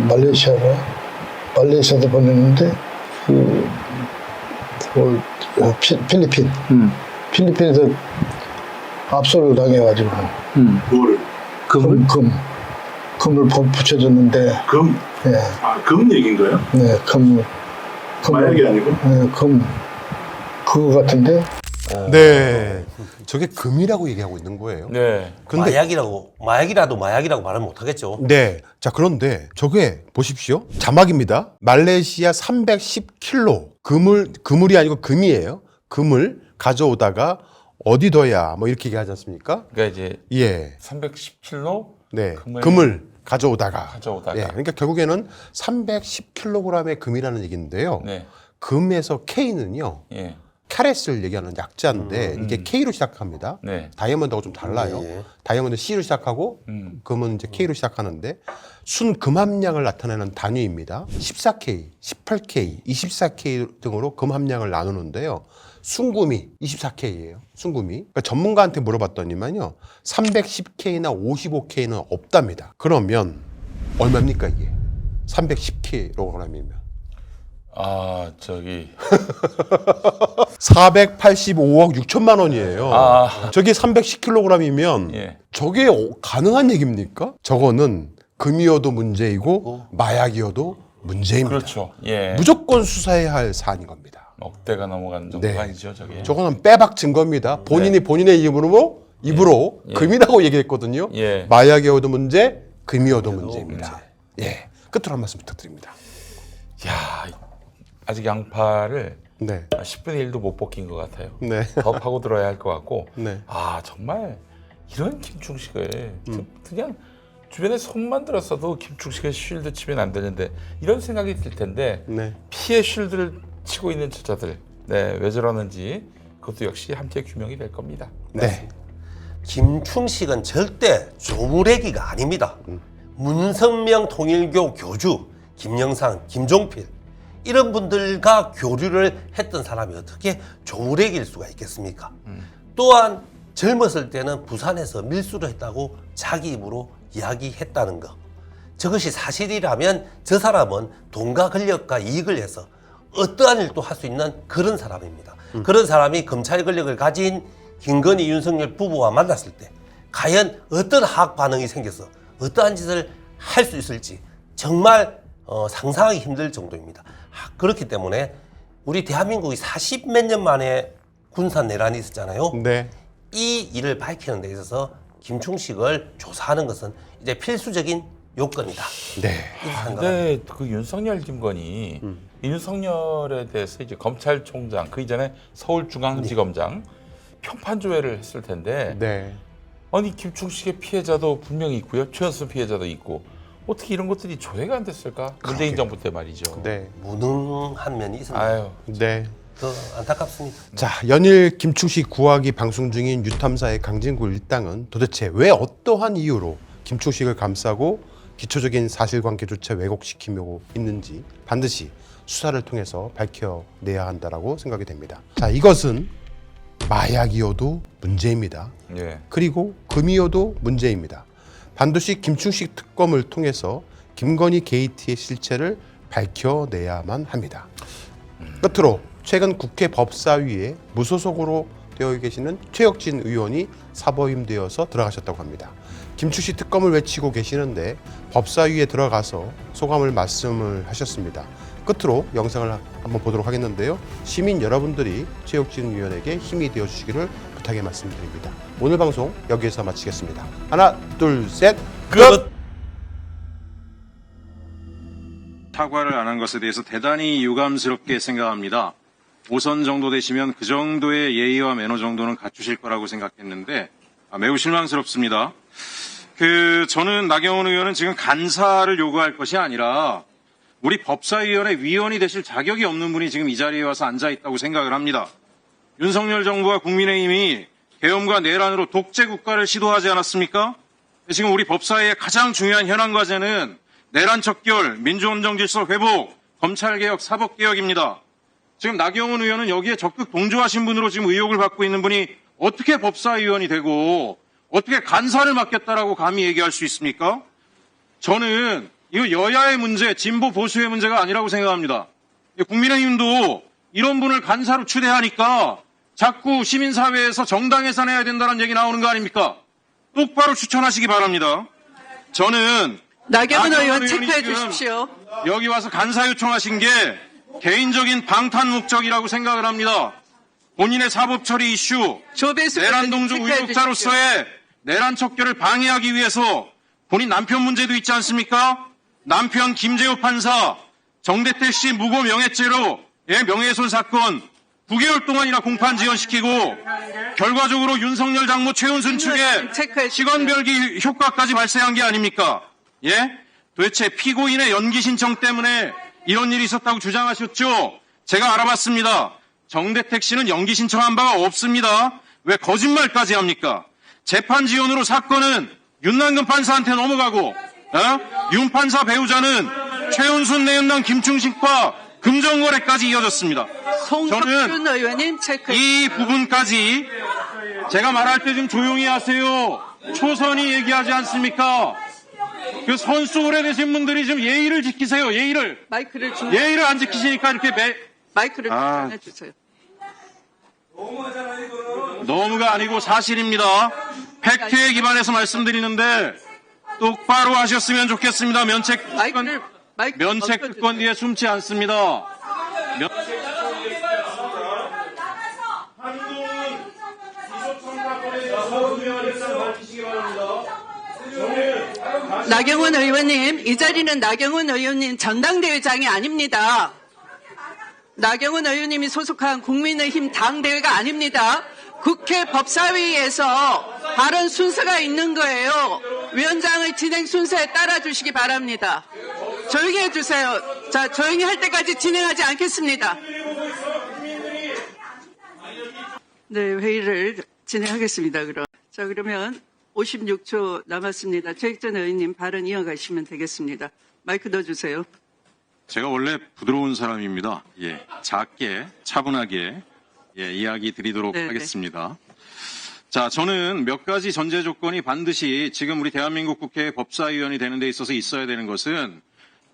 말레이시아에서 보냈는데 필리핀에서 압수를 당해가지고 뭐를? 금을 붙여줬는데 금? 네. 금 얘기인가요? 네, 마약이 아니고? 네, 그거 같은데. 네. 저게 금이라고 얘기하고 있는 거예요. 네. 근데 마약이라도 마약이라고 말을 못하겠죠. 네. 자, 그런데 저게 보십시오. 자막입니다. 말레이시아 310kg 그물이 아니고 금이에요. 금을 가져오다가 어디 둬야 뭐 이렇게 얘기하지 않습니까? 그러니까 이제 예. 310kg 네. 금을 가져오다가. 예. 예. 그러니까 결국에는 310kg의 금이라는 얘기인데요. 네. 금에서 K는요. 예. 캐렛을 얘기하는 약자인데 이게 K로 시작합니다. 네. 다이아몬드하고 좀 달라요. 예. 다이아몬드 C로 시작하고 금은 이제 K로 시작하는데 순 금 함량을 나타내는 단위입니다. 14K, 18K, 24K 등으로 금 함량을 나누는데요. 순금이 24K예요. 순금이. 그러니까 전문가한테 물어봤더니만요. 310K나 55K는 없답니다. 그러면 얼마입니까 이게? 310kg이면. 아, 저기 485억 6천만 원이에요. 저게 310kg이면 예. 저게 가능한 얘기입니까? 저거는 금이어도 문제이고 마약이어도 문제입니다. 그렇죠. 예. 무조건 수사해야 할 사안인 겁니다. 억대가 넘어가는 정도가 네. 아니죠, 저게. 저거는 빼박 증거입니다. 본인이 본인의 입으로 예. 금이라고 얘기했거든요. 예. 마약이어도 문제, 금이어도 문제입니다. 예. 끝으로 한 말씀 부탁드립니다. 야, 아직 양파를 네. 10분의 1도 못 벗긴 것 같아요. 네. 더 파고 들어야 할 것 같고. 네. 아, 정말 이런 김충식을 그냥 주변에 손만 들었어도 김충식의 쉴드 치면 안 되는데 이런 생각이 들 텐데 네. 피해 쉴드를 치고 있는 저자들 네, 왜 저러는지 그것도 역시 함께 규명이 될 겁니다. 네. 김충식은 절대 조무래기가 아닙니다. 문선명 통일교 교주, 김영상, 김종필 이런 분들과 교류를 했던 사람이 어떻게 조무래기일 수가 있겠습니까? 또한 젊었을 때는 부산에서 밀수를 했다고 자기 입으로 이야기했다는 것. 저것이 사실이라면 저 사람은 돈과 권력과 이익을 해서 어떠한 일도 할 수 있는 그런 사람입니다. 그런 사람이 검찰 권력을 가진 김건희, 윤석열 부부와 만났을 때 과연 어떤 화학 반응이 생겨서 어떠한 짓을 할 수 있을지 정말 상상하기 힘들 정도입니다. 그렇기 때문에 우리 대한민국이 40몇 년 만에 군사 내란이 있었잖아요. 네. 이 일을 밝히는 데 있어서 김충식을 조사하는 것은 이제 필수적인 요건이다. 네. 근데 그 윤석열, 김건희 윤석열에 대해서 이제 검찰총장 그 이전에 서울중앙지검장 평판 조회를 했을 텐데 네. 아니 김충식의 피해자도 분명히 있고요, 최연소 피해자도 있고 어떻게 이런 것들이 조회가 안 됐을까? 문재인 정부 때 말이죠. 네. 무능한 면이 있습니다. 아유, 네. 더 안타깝습니다. 자, 연일 김충식 구하기 방송 중인 유탐사의 강진구 일당은 도대체 왜 어떠한 이유로 김충식을 감싸고 기초적인 사실관계조차 왜곡시키고 있는지 반드시 수사를 통해서 밝혀내야 한다라고 생각이 됩니다. 자, 이것은 마약이어도 문제입니다. 예. 그리고 금이어도 문제입니다. 반드시 김충식 특검을 통해서 김건희 게이트의 실체를 밝혀내야만 합니다. 끝으로 최근 국회 법사위에 무소속으로 되어 계시는 최혁진 의원이 사보임되어서 들어가셨다고 합니다. 김충식 특검을 외치고 계시는데 법사위에 들어가서 소감을 말씀을 하셨습니다. 끝으로 영상을 한번 보도록 하겠는데요. 시민 여러분들이 최혁진 의원에게 힘이 되어주시기를 부탁의 말씀드립니다. 오늘 방송 여기에서 마치겠습니다. 하나, 둘, 셋, 끝! 사과를 안 한 것에 대해서 대단히 유감스럽게 생각합니다. 5선 정도 되시면 그 정도의 예의와 매너 정도는 갖추실 거라고 생각했는데 매우 실망스럽습니다. 저는 나경원 의원은 지금 간사를 요구할 것이 아니라 우리 법사위원회 위원이 되실 자격이 없는 분이 지금 이 자리에 와서 앉아 있다고 생각을 합니다. 윤석열 정부와 국민의힘이 계엄과 내란으로 독재 국가를 시도하지 않았습니까? 지금 우리 법사위의 가장 중요한 현안 과제는 내란 척결, 민주헌정 질서 회복, 검찰개혁, 사법개혁입니다. 지금 나경원 의원은 여기에 적극 동조하신 분으로 지금 의혹을 받고 있는 분이 어떻게 법사위원이 되고 어떻게 간사를 맡겠다라고 감히 얘기할 수 있습니까? 저는 이거 여야의 문제, 진보 보수의 문제가 아니라고 생각합니다. 국민의힘도 이런 분을 간사로 추대하니까 자꾸 시민사회에서 정당 해산해야 된다는 얘기 나오는 거 아닙니까? 똑바로 추천하시기 바랍니다. 저는 나경원 의원 체크해 주십시오. 여기 와서 간사 요청하신 게 개인적인 방탄 목적이라고 생각을 합니다. 본인의 사법 처리 이슈, 내란 동조 의혹자로서의 내란 척결을 방해하기 위해서 본인 남편 문제도 있지 않습니까? 남편 김재호 판사, 정대택 씨 무고 명예죄로 명예훼손 사건 9개월 동안이나 공판 지연시키고 결과적으로 윤석열 장모 최은순 측에 시간별기 효과까지 발생한 게 아닙니까? 예? 도대체 피고인의 연기 신청 때문에 이런 일이 있었다고 주장하셨죠? 제가 알아봤습니다. 정대택 씨는 연기 신청한 바가 없습니다. 왜 거짓말까지 합니까? 재판 지연으로 사건은 윤남근 판사한테 넘어가고 윤 판사 배우자는 최은순 내연남 김충식과 금전거래까지 이어졌습니다. 저는 이 부분까지 제가 말할 때 좀 조용히 하세요. 초선이 얘기하지 않습니까? 그 선수 오래되신 분들이 좀 예의를 지키세요. 예의를. 예의를 안 지키시니까 이렇게 마이크를 해주세요. 너무가 아니고 사실입니다. 팩트에 기반해서 말씀드리는데 똑바로 하셨으면 좋겠습니다. 면책 특권 뒤에 숨지 않습니다. 나경원 의원님, 이 자리는 나경원 의원님 전당대회장이 아닙니다. 나경원 의원님이 소속한 국민의힘 당대회가 아닙니다. 국회 법사위에서 발언 순서가 있는 거예요. 위원장의 진행 순서에 따라주시기 바랍니다. 조용히 해주세요. 자, 조용히 할 때까지 진행하지 않겠습니다. 네, 회의를 진행하겠습니다. 자, 그러면 56초 남았습니다. 최익전 의원님 발언 이어가시면 되겠습니다. 마이크 넣어주세요. 제가 원래 부드러운 사람입니다. 예, 작게 차분하게 이야기 드리도록 하겠습니다. 자, 저는 몇 가지 전제 조건이 반드시 지금 우리 대한민국 국회 법사위원이 되는 데 있어서 있어야 되는 것은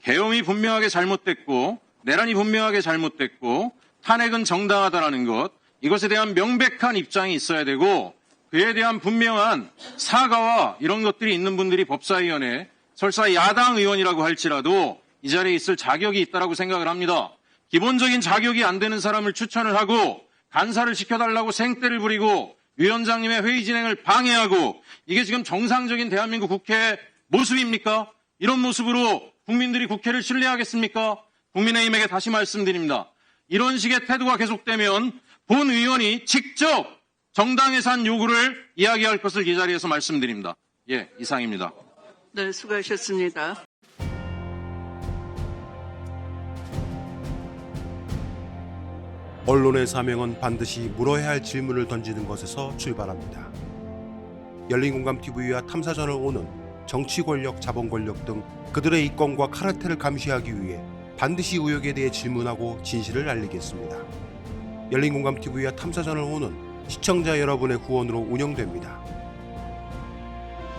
계엄이 분명하게 잘못됐고 내란이 분명하게 잘못됐고 탄핵은 정당하다라는 것, 이것에 대한 명백한 입장이 있어야 되고 그에 대한 분명한 사과와 이런 것들이 있는 분들이 법사위원회, 설사 야당 의원이라고 할지라도 이 자리에 있을 자격이 있다라고 생각을 합니다. 기본적인 자격이 안 되는 사람을 추천을 하고 간사를 시켜달라고 생떼를 부리고 위원장님의 회의 진행을 방해하고 이게 지금 정상적인 대한민국 국회 모습입니까? 이런 모습으로 국민들이 국회를 신뢰하겠습니까? 국민의힘에게 다시 말씀드립니다. 이런 식의 태도가 계속되면 본 의원이 직접 정당 예산 요구를 이야기할 것을 이 자리에서 말씀드립니다. 예, 이상입니다. 네, 수고하셨습니다. 언론의 사명은 반드시 물어야 할 질문을 던지는 것에서 출발합니다. 열린공감TV와 탐사전을 오는 정치 권력, 자본 권력 등 그들의 이권과 카르텔을 감시하기 위해 반드시 의혹에 대해 질문하고 진실을 알리겠습니다. 열린공감TV와 탐사전을 오는 시청자 여러분의 후원으로 운영됩니다.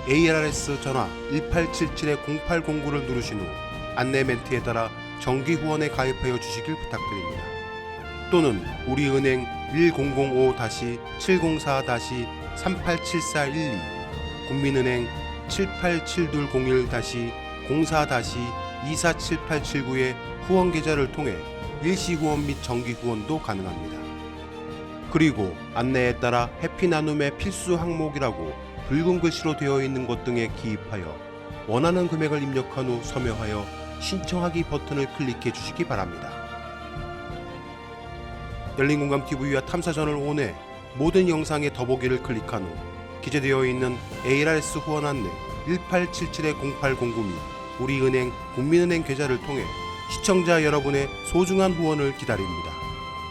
ARS 전화 1877-0809를 누르신 후 안내 멘트에 따라 정기 후원에 가입하여 주시길 부탁드립니다. 또는 우리은행 1005-704-387412, 국민은행 787-01-04-247879의 후원 계좌를 통해 일시 후원 및 정기 후원도 가능합니다. 그리고 안내에 따라 해피나눔의 필수 항목이라고 붉은 글씨로 되어 있는 것 등에 기입하여 원하는 금액을 입력한 후 서명하여 신청하기 버튼을 클릭해 주시기 바랍니다. 열린공감TV와 탐사전을 온해 모든 영상의 더보기를 클릭한 후 기재되어 있는 ARS 후원 안내 1877-0809 및 우리은행 국민은행 계좌를 통해 시청자 여러분의 소중한 후원을 기다립니다.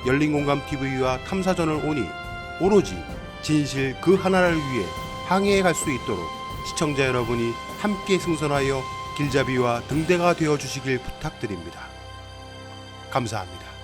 열린공감TV와 탐사전을 오니 오로지 진실 그 하나를 위해 항해해 갈 수 있도록 시청자 여러분이 함께 승선하여 길잡이와 등대가 되어 주시길 부탁드립니다. 감사합니다.